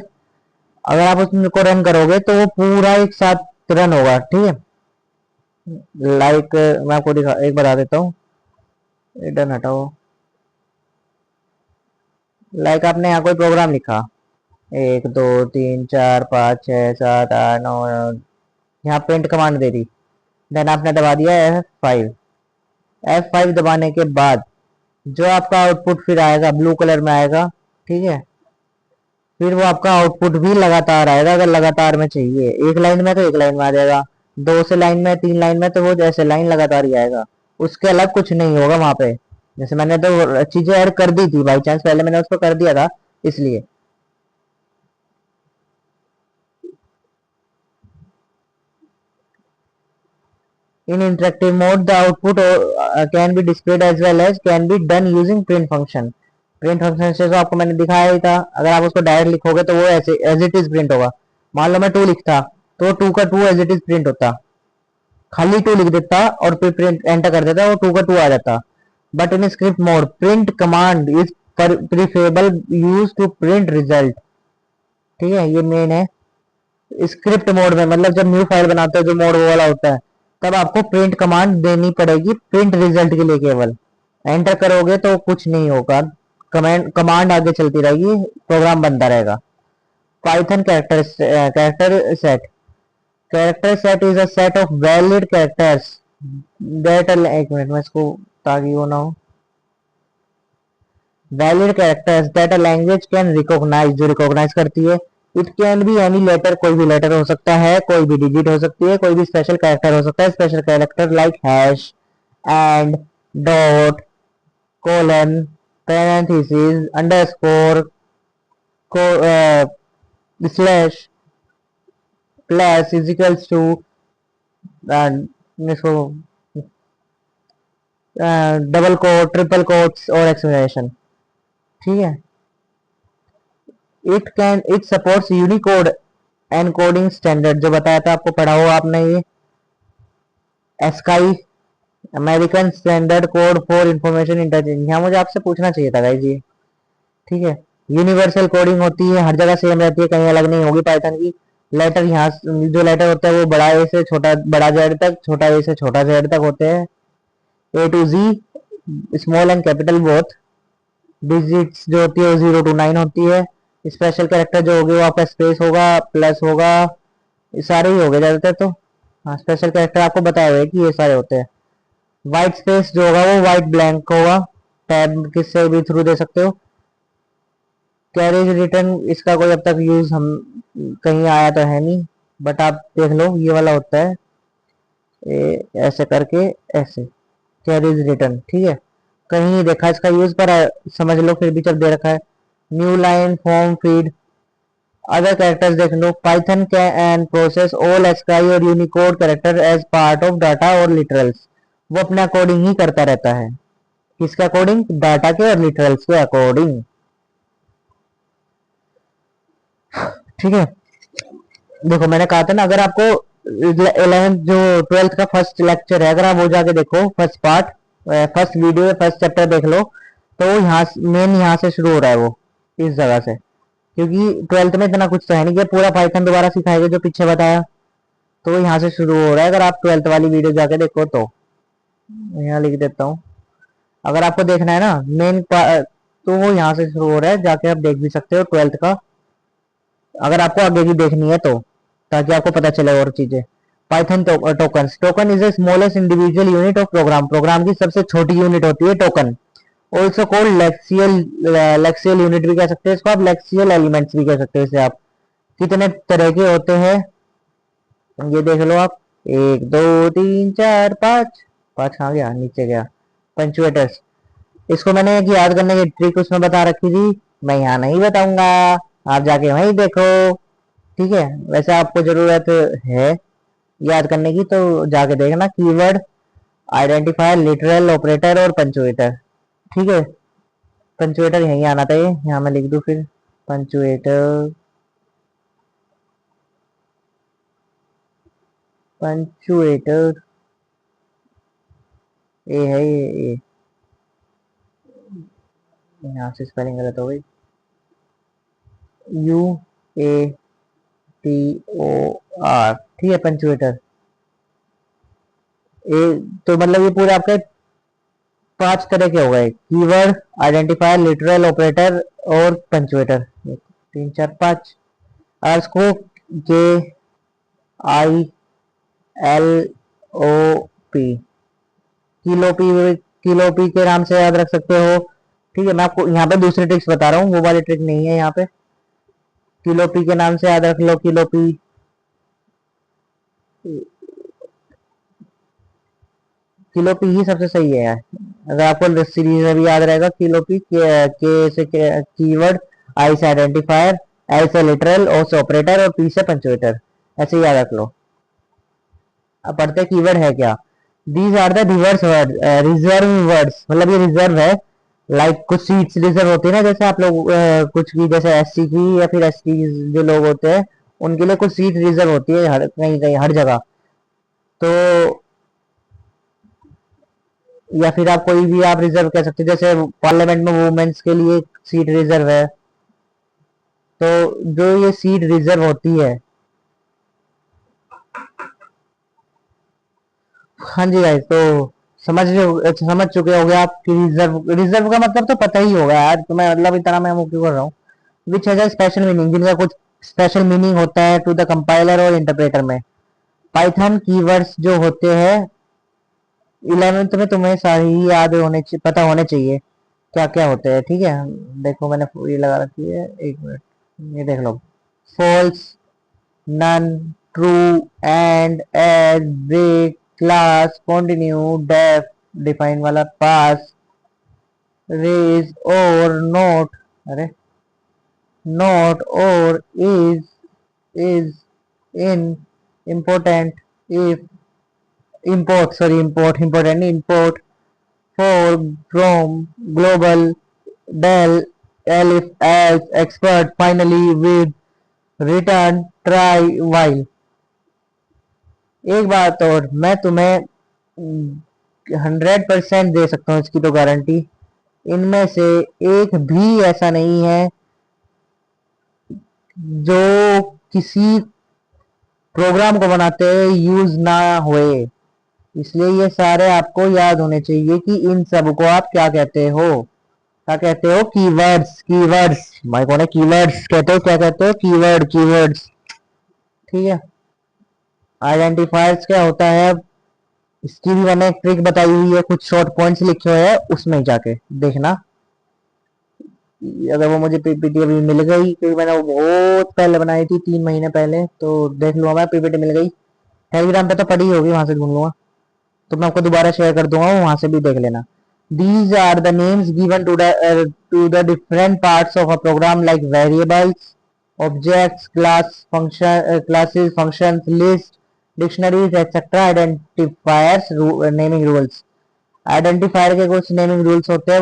अगर आप उसको रन करोगे तो वो पूरा एक साथ रन होगा, ठीक है। लाइक मैं आपको दिखा एक बता देता हूँ, डन हटाओ। लाइक आपने यहाँ कोई प्रोग्राम लिखा, 1 2 3 4 5 6 7 8 9, यहाँ प्रिंट कमांड दे दी, देन आपने दबा दिया F5। F5 दबाने के बाद जो आपका आउटपुट फिर आएगा ब्लू कलर में आएगा, ठीक है। फिर वो आपका आउटपुट भी लगातार आएगा, अगर लगातार में चाहिए, एक लाइन में तो एक लाइन में आ जाएगा, दो से लाइन में, तीन लाइन में, तो वो जैसे लाइन लगातार ही आएगा, उसके अलग कुछ नहीं होगा वहां पे। जैसे मैंने तो चीजें ऐड कर दी थी बाई चांस, पहले मैंने उसको कर दिया था इसलिए। In interactive mode, the output can be displayed as well as can be done using print function. Print function से तो आपको मैंने दिखाया ही था, अगर आप उसको डायरेक्ट लिखोगे तो वो ऐसे एज इट इज प्रिंट होगा। मान लो मैं 2 लिखता तो 2 का 2 एज इट इज प्रिंट होता, खाली 2 लिख देता और फिर प्रिंट एंटर कर देता, वो 2 का 2 आ जाता। But in script mode print command is preferable use to print result. ठीक है, ये मेन है। स्क्रिप्ट मोड में मतलब जब न्यू फाइल बनाते हो जो मोड वो वाला होता है, तब आपको प्रिंट कमांड देनी पड़ेगी प्रिंट रिजल्ट के लिए केवल। एंटर करोगे तो कुछ नहीं होगा, कमांड आगे चलती रहेगी, प्रोग्राम बनता रहेगा। Python character set. Character set is a set of valid characters that, एक मिनट में इसको ताकि वो ना हो, valid characters that a language can recognise, जो रिकॉग्नाइज करती है। It can be any letter, कोई भी लेटर हो सकता है, कोई भी डिजिट हो सकती है, कोई भी स्पेशल कैरेक्टर हो सकता है। Special character like hash and dot colon parenthesis underscore slash plus equals to इसको डबल कोट ट्रिपल कोट्स और एक्सक्लेमेशन। ठीक है, it supports Unicode encoding standard, जो बताया था आपको, पढ़ा हो आपने ये, ASCII American standard code for information interchange. यहाँ मुझे आपसे पूछना चाहिए था गाइस ये। ठीक है, यूनिवर्सल कोडिंग होती है, हर जगह सेम रहती है, कहीं अलग नहीं होगी पाइथन की। लेटर यहाँ जो लेटर होता है वो बड़ा ए से छोटा, बड़ा जेड तक, छोटा ए से छोटा जेड तक होते हैं। A to G, small and capital both. Digits जो होती है वो 0 to 9 होती है। स्पेशल कैरेक्टर जो होगी वो आपका स्पेस होगा, प्लस होगा, ये सारे ही हो गए ज्यादातर तो। हाँ, स्पेशल कैरेक्टर आपको बताया हुआ है कि ये सारे होते हैं। व्हाइट स्पेस जो होगा वो व्हाइट ब्लैंक होगा, टैब किससे भी थ्रू दे सकते हो। कैरेज रिटर्न, इसका कोई अब तक यूज हम कहीं आया तो है नहीं, बट आप देख लो ये वाला होता है, ऐसे करके, ऐसे कैरेज रिटर्न। ठीक है, कहीं नहीं देखा इसका यूज, पर समझ लो फिर भी जब दे रखा है। New line form feed, other characters देख लो। Python can process all ASCII और Unicode character as part of data और लिटरल्स, वो अपने अकॉर्डिंग ही करता रहता है। किसके अकॉर्डिंग? डाटा के और लिटरल्स के अकॉर्डिंग। ठीक है, देखो मैंने कहा था ना, अगर आपको 11th जो 12th का फर्स्ट लेक्चर है, अगर आप वो जाके देखो, first part, first video, first chapter देख लो, तो यहाँ मेन यहाँ से शुरू हो रहा है वो, इस जगह से। क्योंकि 12th में इतना कुछ तो है नहीं कि पूरा पाइथन दोबारा सिखाएगा जो पीछे बताया, तो वो यहाँ से शुरू हो रहा है। अगर आप 12th वाली वीडियो जाके देखो तो, यहाँ लिख देता हूँ, अगर आपको देखना है ना मेन, तो वो यहाँ से शुरू हो रहा है, जाके आप देख भी सकते हो 12th का, अगर आपको आगे की देखनी है तो, ताकि आपको पता चले और चीजें। Python token, token is a smallest individual unit of program, program की सबसे छोटी यूनिट होती है token. Also called lexical, lexical unit भी कह सकते हैं इसको आप, लेक्सियल एलिमेंट्स भी कह सकते हैं इसे आप। कितने तरह के होते हैं ये देख लो आप, 1 2 3 4 5, 5 कहाँ गया, नीचे गया। पंचुएटर्स, इसको मैंने एक याद करने की ट्रिक उसमें बता रखी थी, मैं यहाँ नहीं बताऊंगा, आप जाके वहीं देखो। ठीक है, वैसे आपको जरूरत है याद करने की तो जाके देखना, कीवर्ड, आइडेंटिफायर, लिटरल, ऑपरेटर और पंचुएटर। ठीक है, पंचुएटर यहीं आना चाहिए, यहाँ मैं लिख दूं फिर पंचुएटर, पंचुएटर, ए है ये, यहाँ से स्पेलिंग गलत हो गई, U A T O R. ठीक है, पंचुएटर ए, तो मतलब ये पूरे आपके 5 तरह के हो गए, कीवर्ड, आइडेंटिफायर, लिटरल, ऑपरेटर और पंचुएटर। 1 3 4 5, और इसको जे आई एल ओ पी, किलोपी, किलोपी के नाम से याद रख सकते हो। ठीक है, मैं आपको यहाँ पे दूसरी ट्रिक्स बता रहा हूँ, वो वाली ट्रिक नहीं है यहाँ पे। किलोपी के नाम से याद रख लो, किलोपी, किलोपी ही सबसे सही है यार। अगर आपको सीरीज में भी याद रहेगा, किलोपी, के से कीवर्ड, आई से आइडेंटिफायर, एल से लिटरल, ओ से ऑपरेटर और पी से पंचुएटर, ऐसे याद रख लो। अब पढ़ते कीवर्ड है क्या। These are the reverse word, reserve words, मतलब ये रिजर्व है। लाइक कुछ सीट्स रिजर्व होती है ना, जैसे आप लोग कुछ की, जैसे एससी की या फिर एसटी जो लोग होते हैं, उनके लिए कुछ सीट रिजर्व होती है हर कहीं कहीं हर जगह। तो या फिर आप कोई भी आप रिजर्व कह सकते हैं, जैसे पार्लियामेंट में वुमेन्स के लिए सीट रिजर्व है, तो जो ये सीट रिजर्व होती है, हाँ जी गाइस, तो समझ चुके होंगे आप कि रिजर्व रिजर्व का मतलब तो पता ही होगा यार, तो मैं मतलब इतना मैं वो क्यों कर रहा हूँ। Which has a special meaning, जिनका कुछ स्पेशल मीनिंग होता है टू द कंपाइलर और इंटरप्रेटर में। पाइथन कीवर्ड्स जो होते हैं 11th में तुम्हें सारी याद होने पता होने चाहिए क्या क्या होते हैं, ठीक है। देखो मैंने ये लगा रखी है, एक मिनट, ये देख लो। False, none, true, and, as, break, class, continue, def, define वाला, पास, रेज, और, नोट, अरे not, or, is, in, important, if, import, sorry, important, import, for, from, global, del, elif, as, expert, finally, with, return, try, while। एक बात और, मैं तुम्हें 100% दे सकता हूँ इसकी तो गारंटी, इनमें से एक भी ऐसा नहीं है जो किसी प्रोग्राम को बनाते यूज ना होए। इसलिए ये सारे आपको याद होने चाहिए कि इन सब को आप क्या कहते हो। क्या कहते हो? कीवर्ड्स, कीवर्ड्स भाई, कौन है कीवर्ड्स कहते हो, क्या कहते हो? कीवर्ड, कीवर्ड्स, ठीक है। आइडेंटिफायर्स क्या होता है, इसकी भी मैंने एक ट्रिक बताई हुई है, कुछ शॉर्ट पॉइंट्स लिखे हुए हैं, उसमें जाके देखना। अगर वो मुझे पीपीटी अभी मिल गई, क्योंकि मैंने वो बहुत पहले बनाई थी, 3 महीने पहले, तो देख लूंगा मैं, पीपीटी मिल गई। टेलीग्राम पे तो पड़ी होगी, वहां से ढूंढ लूंगा, तो मैं आपको दोबारा शेयर कर दूंगा, वहां से भी देख लेना। These are the names given to the different parts of a program, like variables, objects, classes, functions, list, dictionaries, etc. Identifiers, naming rules। Identifier के कुछ नेमिंग रूल्स होते हैं,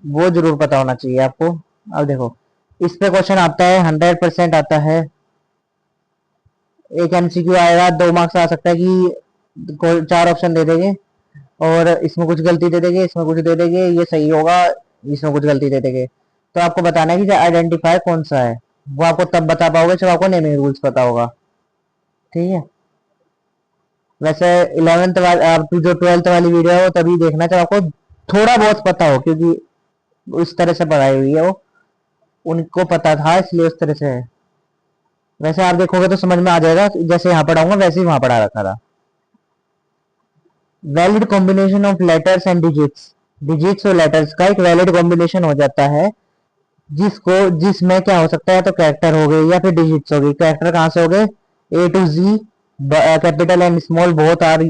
वो जरूर पता होना चाहिए आपको। अब देखो, इस पे क्वेश्चन आता है, 100% आता है। एक एमसीक्यू आएगा, 2 मार्क्स आ सकता है कि 4 ऑप्शन दे देंगे और इसमें कुछ गलती दे देंगे, इसमें कुछ दे देंगे, ये सही होगा, इसमें कुछ गलती दे देंगे। तो आपको बताना है कि आइडेंटिफायर कौन सा है। वो आपको तब बता पाओगे जब आपको नेमिंग रूल्स पता होगा, ठीक है। वैसे 11th वाली, आप जो 12th वाली वीडियो है वो तभी देखना जब आपको थोड़ा बहुत पता हो, क्योंकि उस तरह से पढ़ाई हुई है वो, उनको पता था इसलिए उस तरह से है। वैसे आप देखोगे तो समझ में आ जाएगा, जैसे यहाँ पढ़ाऊंगा वैसे ही वहां पढ़ा रखा था। Valid combination of letters and digits, digits और लेटर्स का एक वैलिड कॉम्बिनेशन हो जाता है, जिसमें क्या हो सकता है, तो कैरेक्टर हो गए या फिर डिजिट्स हो गई। कैरेक्टर कहाँ से हो गए? A to G, capital and small, both are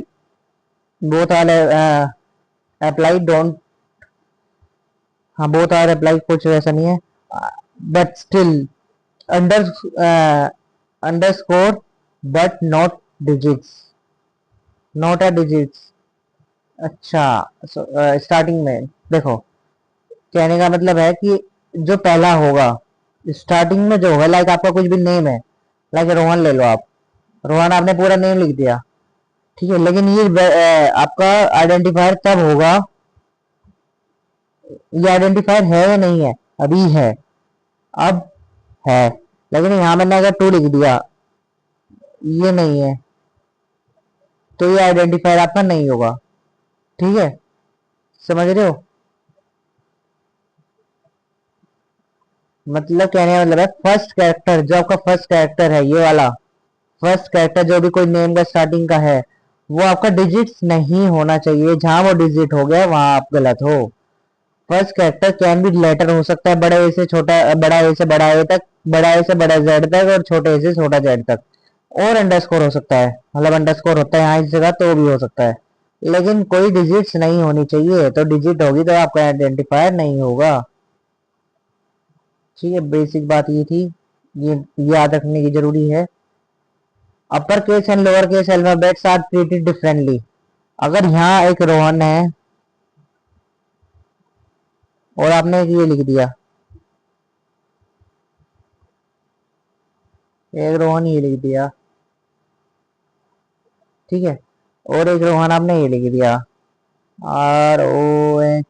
apply, don't, हाँ बोथ आर अप्लाई, कुछ ऐसा नहीं है, but still, under underscore, but not digits, not a digits. अच्छा, स्टार्टिंग में देखो, कहने का मतलब है कि जो पहला होगा स्टार्टिंग में जो होगा, लाइक आपका कुछ भी नेम है, लाइक रोहन ले लो आप, रोहन आपने पूरा नेम लिख दिया, ठीक है, लेकिन ये आपका आइडेंटिफायर तब होगा, ये आइडेंटिफायर है या नहीं है? अभी है, अब है, लेकिन यहाँ मैंने अगर टू लिख दिया, ये नहीं है, तो ये आइडेंटिफायर आपका नहीं होगा, ठीक है, समझ रहे हो? मतलब कहने का मतलब है, फर्स्ट कैरेक्टर जो आपका फर्स्ट कैरेक्टर है, ये वाला फर्स्ट कैरेक्टर जो भी कोई नेम का स्टार्टिंग का है, वो आपका डिजिट्स नहीं होना चाहिए। जहां वो डिजिट हो गया वहां आप गलत हो। First character can be letter हो सकता है, बड़े ए से छोटा, बड़ा ए से बड़ा ए तक, बड़ा ए से बड़ा जेड तक, और छोटे ए से छोटा जेड तक, और अंडरस्कोर हो सकता है, मतलब अंडरस्कोर होता है यहाँ इस जगह, तो भी हो सकता है, लेकिन कोई डिजिट्स नहीं होनी चाहिए। तो डिजिट होगी तो आपका आइडेंटिफायर नहीं होगा, ठीक है। बेसिक बात ये थी, ये याद रखने की जरूरी है। Upper case and lower case alphabets are treated differently. अगर यहाँ एक रोहन है और आपने एक ये लिख दिया, एक रोहन ये लिख दिया, ठीक है, और एक रोहन आपने ये लिख दिया, ROHAN,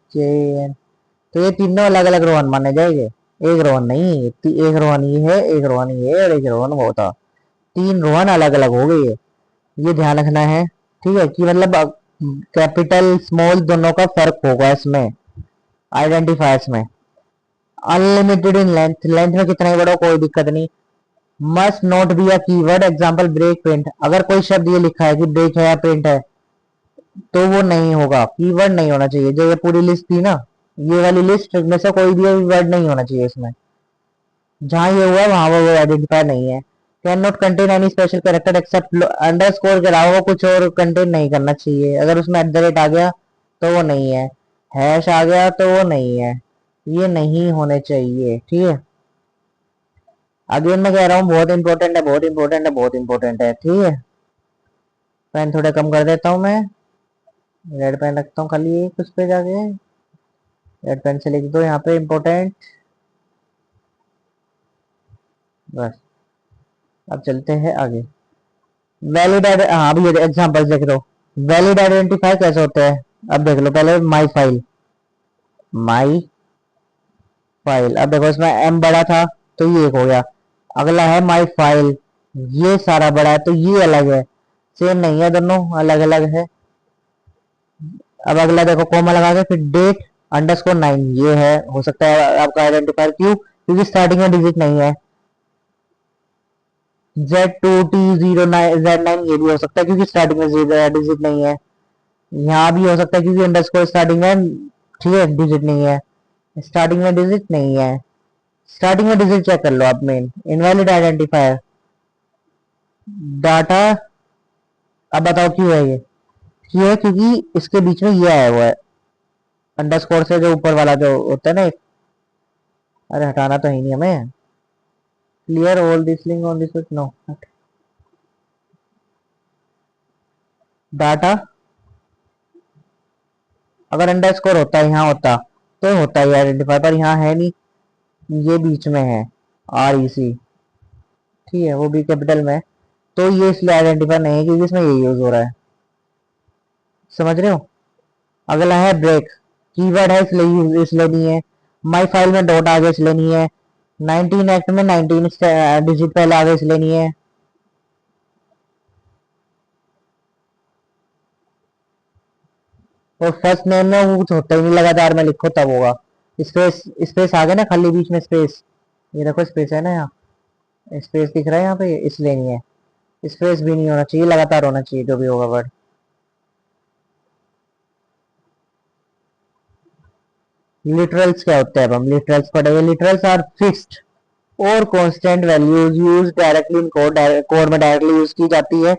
तो ये तीनों अलग अलग रोहन माने जाएंगे। एक रोहन नहीं, एक रोहन ये है, एक रोहन ये है और एक रोहन वो था। तीन रोहन अलग अलग हो गई है, ये ध्यान रखना है। ठीक है, कि मतलब कैपिटल स्मॉल दोनों का फर्क होगा इसमें आइडेंटिफायर्स में। अनलिमिटेड इन लेंथ, लेंथ में कितना ही बड़ा कोई दिक्कत नहीं। Must not be a keyword, example break print, अगर कोई शब्द ये लिखा है कि ब्रेक है या प्रिंट है तो वो नहीं होगा, कीवर्ड नहीं होना चाहिए। जो ये पूरी लिस्ट थी ना, ये वाली लिस्ट में से कोई भी वर्ड नहीं होना चाहिए इसमें। जहां ये हुआ वहां वो आइडेंटिफायर नहीं है। Can not contain any special character except underscore के अलावा कुछ और कंटेन नहीं करना चाहिए। अगर उसमें एट द रेट आ गया तो वो नहीं है, हैश आ गया तो वो नहीं है, ये नहीं होने चाहिए। ठीक है, अगेन मैं कह रहा हूँ बहुत इंपॉर्टेंट है, बहुत इंपॉर्टेंट है, बहुत इंपॉर्टेंट है। ठीक है, पेन थोड़े कम कर देता हूँ मैं, रेड पेन रखता हूँ खाली एक उस पे जाके, रेड पेन से लिख दो यहाँ पे इंपॉर्टेंट, बस। अब चलते हैं आगे। वैलिड, हाँ अभी ये एग्जांपल देख लो। वैलिड आइडेंटिफायर कैसे होते हैं, अब देख लो। पहले माई फाइल, माई फाइल, अब देखो इसमें एम बड़ा था तो ये एक हो गया। अगला है माई फाइल, ये सारा बड़ा है तो ये अलग है, सेम नहीं है, दोनों अलग अलग है। अब अगला देखो कॉमा लगा के फिर डेट अंडरस्कोर 9, ये है, हो सकता है आपका आइडेंटिफायर। क्यों? क्योंकि स्टार्टिंग में डिजिट नहीं है। Z2T09 Z9, ये भी हो सकता है क्योंकि स्टार्टिंग में डिजिट नहीं है। यहाँ भी हो सकता है क्योंकि अंडरस्कोर स्टार्टिंग में, ठीक है, डिजिट नहीं है, स्टार्टिंग में डिजिट नहीं है। स्टार्टिंग में डिजिट चेक कर लो आप। मेन इनवैलिड आइडेंटिफायर डाटा, अब बताओ क्यों है ये है क्योंकि इसके बीच में ये आया हुआ है अंडरस्कोर से, जो ऊपर वाला जो होता है ना अरे हटाना तो है नहीं हमें। Clear all this link on this, no data, अगर अंडरस्कोर होता है यहाँ होता तो होता ही आइडेंटिफायर, पर यहाँ है नहीं, ये बीच में है REC, ठीक है, वो भी कैपिटल में, तो ये इसलिए आइडेंटिफायर नहीं है क्योंकि इसमें ये यूज हो रहा है। समझ रहे हो? अगला है ब्रेक, कीवर्ड है इसलिए नहीं है। माई फाइल में डॉट आगे इसलिए नहीं है। 19 एक्ट में 19 डिजिट पहले आगे इसलिए नहीं है। और फर्स्ट नेम में वो कुछ होता ही नहीं, लगातार में लिखो तब होगा। स्पेस, स्पेस आ गया ना खाली बीच में स्पेस, ये देखो स्पेस है ना यहाँ, स्पेस दिख रहा है यहाँ पे, इसलिए नहीं है। स्पेस भी नहीं होना चाहिए, लगातार होना चाहिए जो भी होगा वर्ड। लिटरल्स क्या होते हैं, अब हम लिटरल्स पढ़ेंगे। लिटरल्स आर फिक्स्ड और constant values use directly in code, code में डायरेक्टली यूज की जाती है।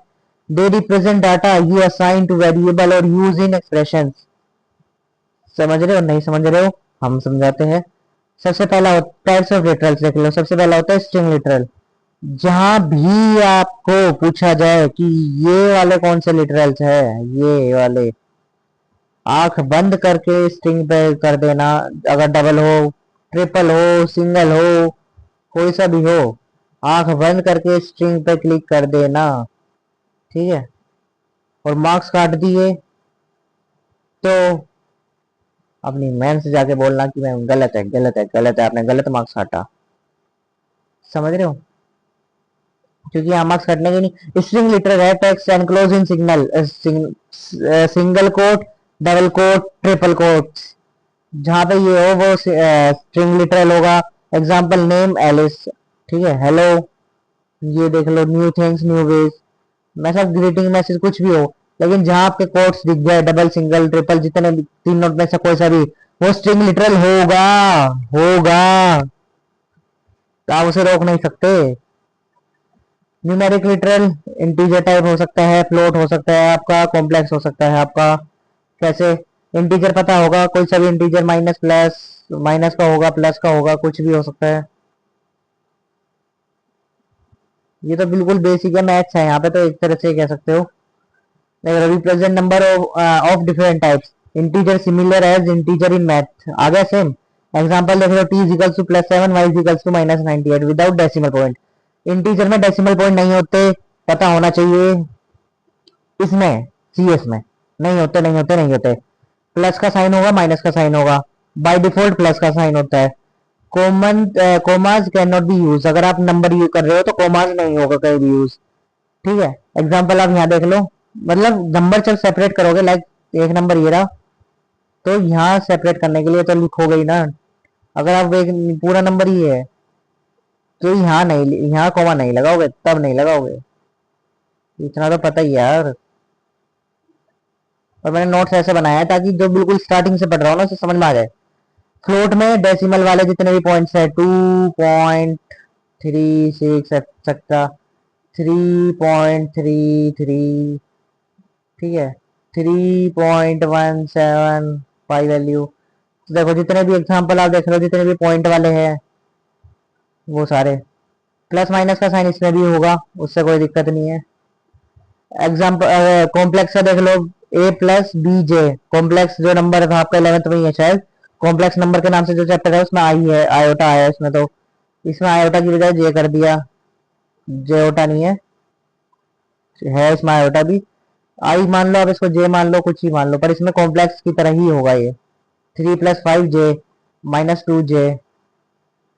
They represent data you assign two variable और यूज इन एक्सप्रेशन। समझ रहे हो नहीं समझ रहे हो, हम समझाते हैं। सबसे पहला टाइप्स ऑफ लिटरल्स देख लो। सबसे पहला होता है स्ट्रिंग लिटरल। जहां भी आपको पूछा जाए कि ये वाले कौन से लिटरल्स है, ये वाले, आंख बंद करके स्ट्रिंग पे कर देना। अगर डबल हो, ट्रिपल हो, सिंगल हो, कोई सा भी हो, आंख बंद करके स्ट्रिंग पे क्लिक कर देना। ठीक है, और मार्क्स काट दिए तो अपनी मैम से जाके बोलना कि मैम गलत है, गलत है, गलत है, आपने गलत मार्क्स काटा। समझ रहे हो? क्योंकि यहाँ मार्क्स कटने के नहीं। स्ट्रिंग लिटरल है text enclose in signal, single quote, double quote, triple quote, जहां पे ये हो वो स्ट्रिंग लिटरल होगा। एग्जाम्पल नेम एलिस, ठीक है, हेलो, ये देख लो, न्यू थिंग्स, न्यू वेज, मैं सब ग्रीटिंग मैसेज कुछ भी हो, लेकिन जहां आपके कोट्स दिख जाए, डबल, सिंगल, ट्रिपल, जितने तीन नोट में से कोई सा भी, वो स्ट्रिंग लिटरल होगा, होगा, तो आप उसे रोक नहीं सकते। न्यूमेरिक लिटरल इंटीजर टाइप हो सकता है, फ्लोट हो सकता है आपका, कॉम्प्लेक्स हो सकता है आपका। कैसे? इंटीजर पता होगा, कोई सा भी इंटीजर, माइनस प्लस, माइनस का होगा, प्लस का होगा, कुछ भी हो सकता है। ये तो बिल्कुल बेसिक है, मैथ्स है यहाँ पे, तो एक तरह से कह सकते हो। Represent number of different types, integer similar as integer in math, आ गया सेम। एग्जांपल देख लो, t is equals to +7, y is equals to -98 without decimal point. Integer में डेसिमल पॉइंट नहीं होते, पता होना चाहिए। इसमें CS में नहीं होते, नहीं होते, नहीं होते। प्लस का साइन होगा, माइनस का साइन होगा, बाय डिफॉल्ट प्लस का साइन होता है। Common commas can not be use, अगर आप नंबर यूज कर रहे हो तो कोमाज नहीं होगा कहीं भी यूज। ठीक है, एग्जांपल आप यहाँ देख लो, मतलब नंबर जब सेपरेट करोगे, लाइक एक नंबर ये रहा, तो यहाँ सेपरेट करने के लिए तो लिखोगे ही ना। अगर आप एक पूरा नंबर ही है तो यहाँ नहीं, यहाँ कोमा नहीं लगाओगे, तब नहीं लगाओगे, इतना तो पता ही है यार। और मैंने नोट्स ऐसे बनाया है ताकि जो बिल्कुल स्टार्टिंग से पढ़ रहा हूँ ना उसे समझ में आ जाए। फ्लोट में डेसिमल वाले जितने भी पॉइंट्स है, 2.36 एक्सेट्रा, 3.33, ठीक है, 3.175 वैल्यू। तो देखो जितने भी एग्जांपल आप देख रहे हो, जितने भी पॉइंट वाले हैं वो सारे, प्लस माइनस का साइन इसमें भी होगा, उससे कोई दिक्कत नहीं है। एग्जाम्पल कॉम्प्लेक्स का देख लो, ए प्लस बी जे, कॉम्प्लेक्स जो नंबर था आपका 11th में ही है शायद, कॉम्प्लेक्स नंबर के नाम से जो चैप्टर है उसमें आई है, आयोटा आया है इसमें, तो इसमें आयोटा की बजाय जे कर दिया, जेओटा नहीं है इसमें आयोटा भी। आई मान लो, आप इसको जे मान लो, कुछ ही मान लो, पर इसमें कॉम्प्लेक्स की तरह ही होगा ये। 3 + 5 जे -2 जे,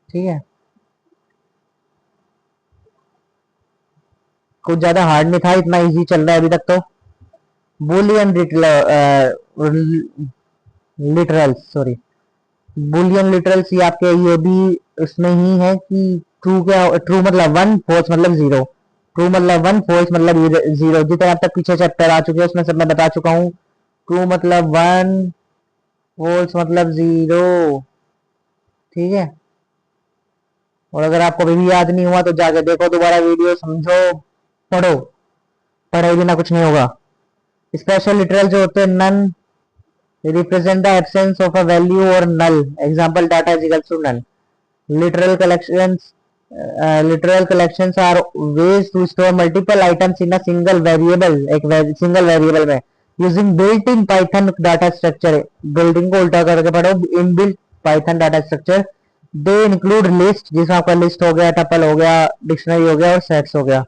ठीक है, कुछ ज्यादा हार्ड नहीं था, इतना इजी चल रहा है अभी तक तो। Boolean literals, sorry, Boolean literals, ये आपके ये भी उसमें ही है कि ट्रू क्या, ट्रू मतलब 1, फॉल्स मतलब 0। ट्रू मतलब 1, फॉल्स मतलब 0, जितने अब तक पीछे चैप्टर आ चुके हैं उसमें सब मैं बता चुका हूँ। ट्रू मतलब 1, फॉल्स मतलब 0, ठीक है। और अगर आपको अभी भी याद नहीं हुआ तो जाके देखो दोबारा वीडियो, समझो, पढ़ो, पढ़े बिना कुछ नहीं होगा। स्पेशल लिटरल जो होते हैं, none represent the absence of a value और null, example data is equals to null. literal collections literal collections are ways to store multiple items in a single variable, एक सिंगल वेरिएबल में, using built in Python data structure. Building को उल्टा करके पढ़ो, in built Python data structure. They include list, जिसमें आपका list हो गया, टपल हो गया, डिक्शनरी हो गया और सेट्स हो गया,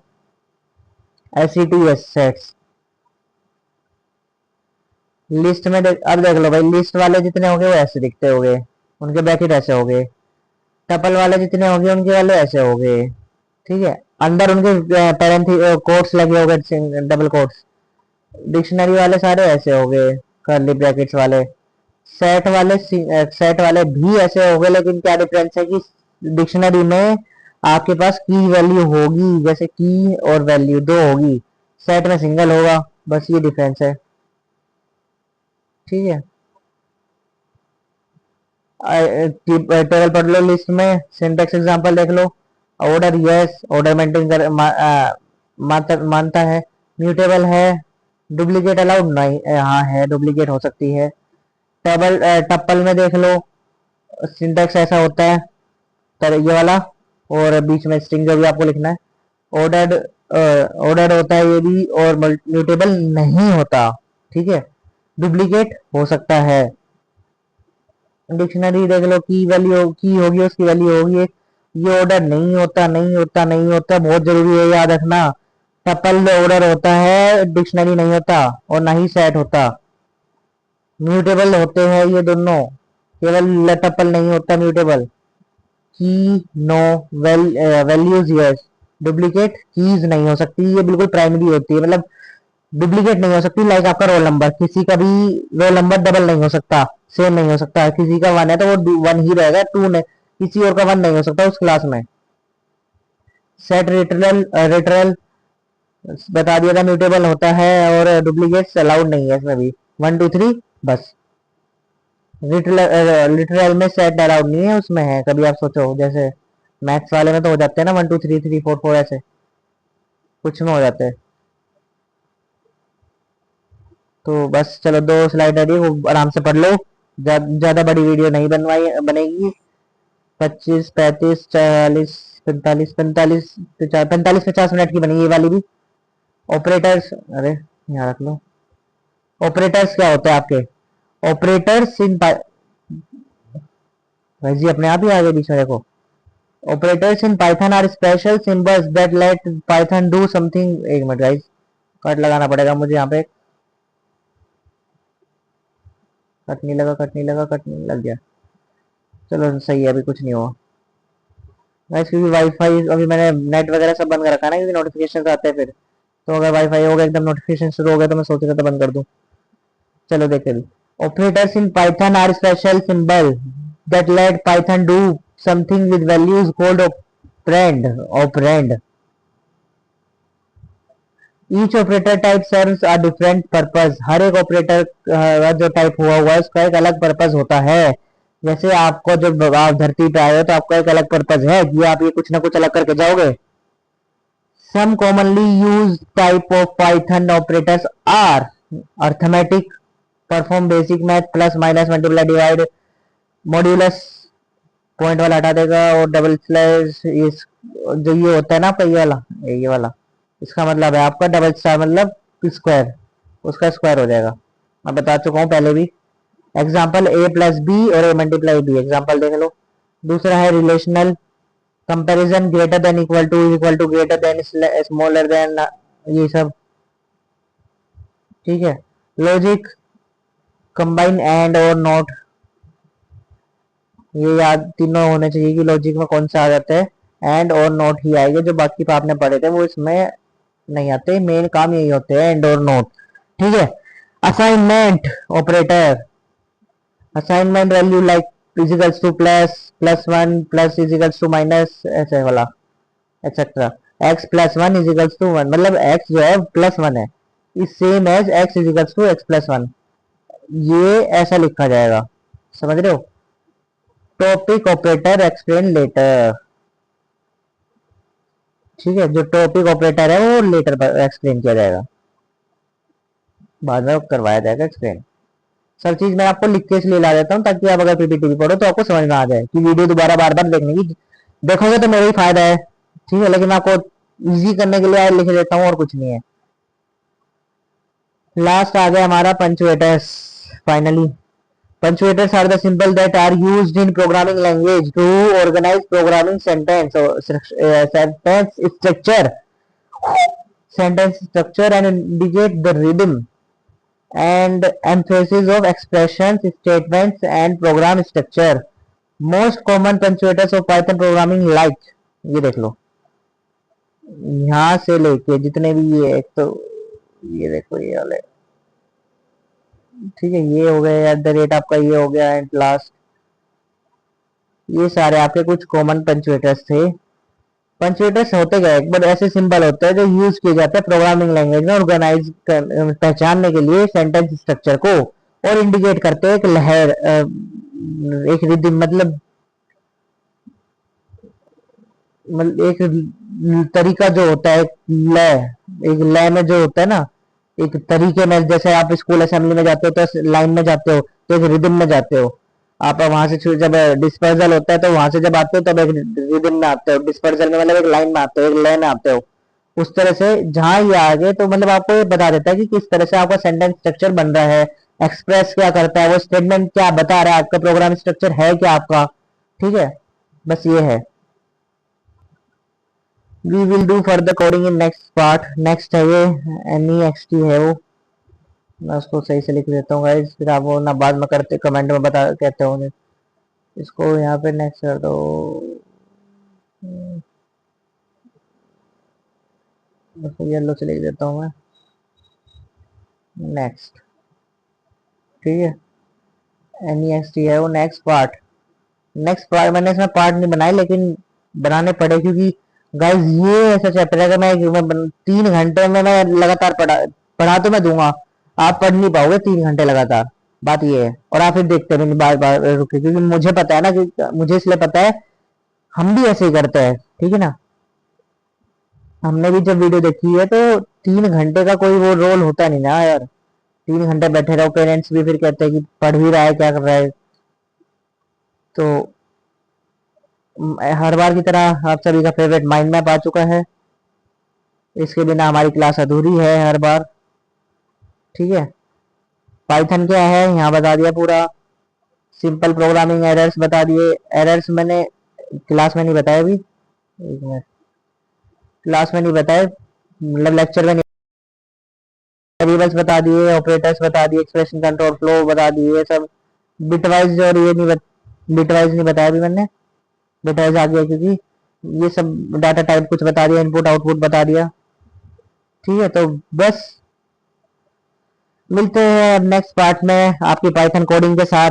SETS सेट्स। लिस्ट में अब देख लो भाई, लिस्ट वाले जितने होंगे वो ऐसे दिखते होंगे, उनके ब्रैकेट ऐसे होंगे। टपल वाले जितने होंगे उनके वाले ऐसे होंगे, ठीक है, अंदर उनके पैरेंथी कोट्स लगे होंगे, डबल कोट्स। डिक्शनरी वाले सारे ऐसे होंगे, कर्ली ब्रैकेट्स वाले। सेट वाले भी ऐसे होंगे, लेकिन क्या डिफरेंस है कि डिक्शनरी में आपके पास की वैल्यू होगी, जैसे की और वैल्यू दो होगी, सेट में सिंगल होगा, बस ये डिफरेंस है, ठीक है। टेबल पढ़ लो, लिस्ट में सिंटेक्स एग्जांपल देख लो। ऑर्डर यस, ऑर्डर मेंटेन कर मानता है। म्यूटेबल है, डुप्लीकेट अलाउड नहीं, हाँ है, डुप्लीकेट हो सकती है। टेबल टप्पल में देख लो, सिंटेक्स ऐसा होता है, तर ये वाला, और बीच में स्ट्रिंग जो भी आपको लिखना है। ऑर्डर्ड ऑर्डर्ड होता है ये भी, और म्यूटेबल नहीं होता, ठीक है, डुप्लीकेट हो सकता है। डिक्शनरी देख लो, की वैल्यू की होगी, उसकी वैल्यू होगी एक। ये ऑर्डर नहीं होता, नहीं होता, नहीं होता, बहुत जरूरी है याद रखना। टपल ऑर्डर होता है, डिक्शनरी नहीं होता, और ना ही सेट होता। म्यूटेबल होते हैं ये दोनों, केवल टपल नहीं होता mutable. Key no, values yes, duplicate keys नहीं हो सकती, ये बिल्कुल प्राइमरी होती है, मतलब डुप्लीकेट नहीं हो सकती। लाइक आपका रोल नंबर, किसी का भी रोल नंबर डबल नहीं हो सकता, सेम नहीं हो सकता। किसी का 1 है तो वो 1 ही रहेगा, 2 ने, किसी और का 1 नहीं हो सकता उस क्लास में। सेट रिटरल बता दिया था, म्यूटेबल होता है, और डुप्लीकेट्स अलाउड नहीं है इसमें भी, 1 2 3 बस। लिटरल में सेट अलाउड नहीं है, उसमें है, कभी आप सोचो, जैसे मैथ्स वाले में तो हो जाते हैं ना 1 2 3 3 4 4 ऐसे, कुछ में हो जाते हैं। तो बस चलो, 2 स्लाइड है वो आराम से पढ़ लो, ज्यादा बड़ी वीडियो नहीं बनेगी। 25 35 40 45 45 45 50 मिनट की बनी ये वाली भी। ऑपरेटर्स, अरे यहाँ रख लो। ऑपरेटर्स क्या होते हैं आपके? ऑपरेटर्स इन भाई जी अपने आप ही आगे बीच में देखो। Operators in Python are special symbols that let Python do something. एक मिनट गाइस, कट लगाना पड़ेगा मुझे यहाँ पे। कट नहीं लगा, कट नहीं लग गया। चलो सही है, अभी कुछ नहीं हुआ गाइस, क्योंकि वाईफाई अभी मैंने नेट वगैरह सब बंद कर रखा है ना, क्योंकि नोटिफिकेशन आते हैं फिर। तो अगर वाईफाई होगा एकदम नोटिफिकेशन शुरू हो गया तो मैं सोच रहा था बंद कर दूं। चलो देखते हैं। Operators in Python are special symbol that let Python do something with values called operand. Each operator type serves a different purpose. हर एक ऑपरेटर का जो टाइप हुआ है उसका एक अलग पर्पस होता है। जैसे आपको जब आप धरती पे आए हो तो आपका एक अलग पर्पस है कि आप ये कुछ ना कुछ अलग करके जाओगे। Some commonly used type of Python operators are arithmetic, perform basic math, plus minus multiply divide, modulus point वाला हटा देगा, और डबल स्लैश इस जो ये होता है ना आपका ये वाला, ये वाला इसका मतलब है आपका डबल स्टार मतलब स्क्वायर, उसका स्क्वायर हो जाएगा। मैं बता चुका हूँ पहले भी। एग्जाम्पल ए प्लस बी और ए मल्टीप्लाई बी, एग्जाम्पल देख लो। दूसरा है relational comparison, greater than equal to greater than smaller than, ये सब ठीक है। लॉजिक कंबाइन एंड और नॉट, ये याद तीनों होने चाहिए कि लॉजिक में कौन सा आ जाता है। एंड और नॉट ही आएंगे, जो बाकी आपने पढ़े थे वो इसमें नहीं आते। मेन काम यही होते हैं, एंड और नॉट, ठीक है। Assignment operator, assignment value like equals to plus, plus one plus equals to minus, ऐसे वाला etcetera. X plus one equals to one, मतलब एक्स जो है प्लस वन है, is same as X equals to X plus one, ये ऐसा लिखा जाएगा, समझ रहे हो। टॉपिक ऑपरेटर एक्सप्लेन लेटर, ठीक है। जो टॉपिक ऑपरेटर है वो लेटर पर एक्सप्लेन किया जाएगा, बाद में करवाया जाएगा एक्सप्लेन। सब चीज मैं आपको लिख के इसलिए ला देता हूँ ताकि आप अगर पीपीटी भी पढ़ो तो आपको समझ में आ जाए, कि वीडियो दोबारा बार बार देखने की देखोगे तो मेरा ही फायदा है, ठीक है। लेकिन मैं आपको इजी करने के लिए लिख देता हूँ और कुछ नहीं है। लास्ट आ गया हमारा पंचुएटर्स, finally. Punctuators are the symbols that are used in programming language to organize programming sentence structure and indicate the rhythm and emphasis of expressions, statements, and program structure. Most common punctuators of Python programming like, ये देख लो, यहाँ से लेके जितने भी ये, एक तो ये देखो ये वाले, ठीक है, ये हो गए एट द रेट आपका, ये हो गया एंड लास्ट, ये सारे आपके कुछ कॉमन पंचुएटर्स थे। पंचुएटर्स होते क्या, एक बार ऐसे सिंबल होते हैं जो यूज किए जाते हैं प्रोग्रामिंग लैंग्वेज में ऑर्गेनाइज पहचानने के लिए सेंटेंस स्ट्रक्चर को, और इंडिकेट करते हैं एक लहर, एक रिदम, मतलब एक तरीका जो होता है, लय, एक लय में जो होता है ना, एक तरीके में, जैसे आप स्कूल असेंबली में जाते हो तो लाइन में जाते हो, तो एक रिदम में जाते हो। आप वहां से जब डिस्पर्जल होता है तो वहां से जब आते हो तब एक रिदम में आते हो, डिस्पर्जल में मतलब एक लाइन में आते हो, एक लय में आते हो। उस तरह से जहां ये आगे तो मतलब आपको ये बता देता है कि किस तरह से आपका सेंटेंस स्ट्रक्चर बन रहा है, एक्सप्रेस क्या करता है, वो स्टेटमेंट क्या बता रहा है, आपका प्रोग्राम स्ट्रक्चर है क्या आपका, ठीक है। बस ये है। We will do further coding in next part, next है ये NEXT है वो, मैं उसको सही से लिख देता हूँ गाइस, फिर आप वो ना बाद में करते कमेंट में बता कहते होंगे। इसको यहाँ पे नेक्स्ट कर दो, उसको येलो से लिख देता हूँ मैं, नेक्स्ट, ठीक है। NEXT है वो, नेक्स्ट पार्ट। नेक्स्ट पार्ट मैंने इसमें पार्ट नहीं बनाए, लेकिन बनाने पड़े, क्योंकि गाइस ये ऐसा चैप्टर है कि मैं 3 घंटे में मैं लगातार पढ़ा तो मैं दूंगा, आप पढ़ नहीं पाओगे 3 घंटे लगातार, बात ये है। और आप फिर देखते रहेंगे बार बार रुके, क्योंकि मुझे पता है ना, कि मुझे इसलिए पता है, हम भी ऐसे ही करते हैं, ठीक है ना। हमने भी जब वीडियो देखी है तो 3 घंटे का कोई वो रोल होता नहीं ना यार, 3 घंटे बैठे रहो, पेरेंट्स भी फिर कहते हैं कि पढ़ भी रहा है क्या कर रहा है। तो हर बार की तरह आप सभी का फेवरेट माइंड मैप आ चुका है, इसके बिना हमारी क्लास अधूरी है हर बार, ठीक है। पाइथन क्या है यहाँ बता दिया पूरा, सिंपल प्रोग्रामिंग एरर्स बता दिए। एरर्स मैंने क्लास में नहीं बताया अभी, एक मिनट, क्लास में नहीं बताया, मतलब लेक्चर में नहीं वेरिएबल्स बता दिए, ऑपरेटर्स बता दिए, एक्सप्रेशन कंट्रोल फ्लो बता दिए सब। बिटवाइज और ये नहीं बिटवाइज नहीं बताया अभी मैंने, बिटवाइज आ गया क्योंकि ये सब डाटा टाइप कुछ बता दिया, इनपुट आउटपुट बता दिया। ठीक है, तो बस मिलते हैं नेक्स्ट पार्ट में आपकी पाइथन कोडिंग के साथ।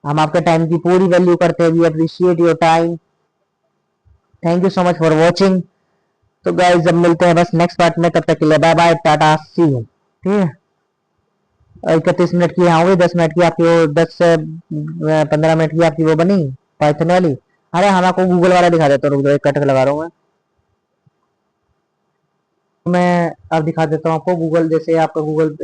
हम आपके टाइम की पूरी वैल्यू करते हैं, we appreciate your time. Thank you so much for watching. तो गाइस जब मिलते हैं बस नेक्स्ट पार्ट में, तब तक के लिए bye bye, tata, see you. ठीक है, 31 मिनट की यहाँ हुई, 10 मिनट की आपकी वो 10 से 15 मिनट की आपकी वो बनी पाइथन वाली। अरे हम आपको गूगल वाला दिखा देता हूँ, रुक जाओ, एक कट लगा रहा हूँ मैं अब दिखा देता हूँ आपको गूगल, जैसे आपका गूगल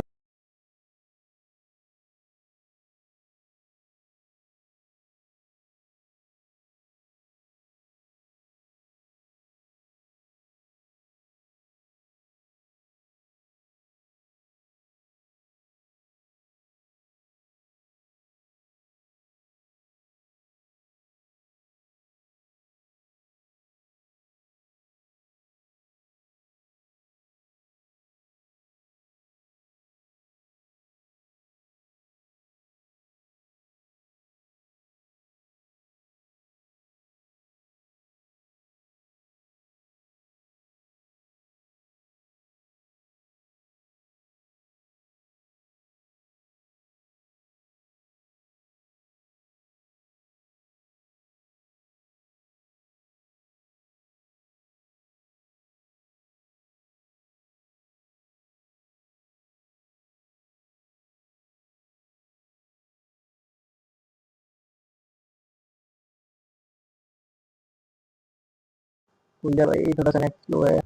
खुल गया भाई, थोड़ा सा नेट स्लो है।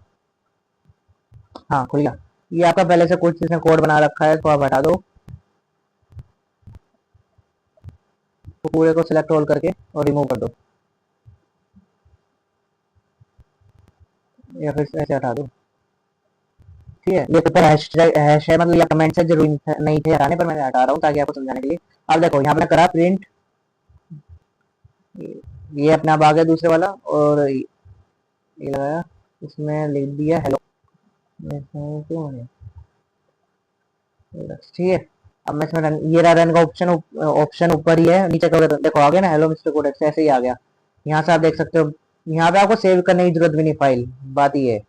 हाँ खुल गया। ये आपका पहले से कुछ इसने कोड बना रखा है, तो आप हटा दो, तो पूरे को सिलेक्ट होल्ड करके और रिमूव कर दो, या फिर ऐसे हटा दो। ठीक है, ये पेपर हैश है, मतलब ये कमेंट से जरूरी नहीं थे हटाने, पर मैं हटा रहा हूँ ताकि आपको समझाने के लिए। अब देखो यहाँ पे करा प्रिंट, ये अपने आप आ गया दूसरे वाला, और ये लगाया, इसमें लिख दिया हेलो। ठीक है, अब मैं इसमें ये रहा रन का ऑप्शन, ऑप्शन ऊपर ही है, नीचे का देखो आ गया ना, हेलो मिस्टर कोडेक्स, ऐसे ही आ गया। यहाँ से आप देख सकते हो, यहाँ पे आपको सेव करने की जरूरत भी नहीं फाइल, बात ये है।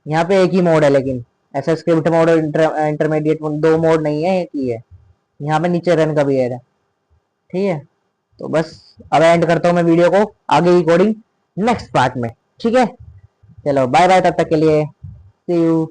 यहाँ पे एक ही मोड है, लेकिन ऐसा स्क्रिप्ट मोड और इंटरमीडिएट मोड, दो मोड नहीं है, एक ही है। यहाँ पे नीचे रन का भी है। ठीक है, तो बस अब एंड करता हूँ मैं वीडियो को, आगे की कोडिंग नेक्स्ट पार्ट में। ठीक है, चलो बाय बाय, तब तक के लिए सी यू।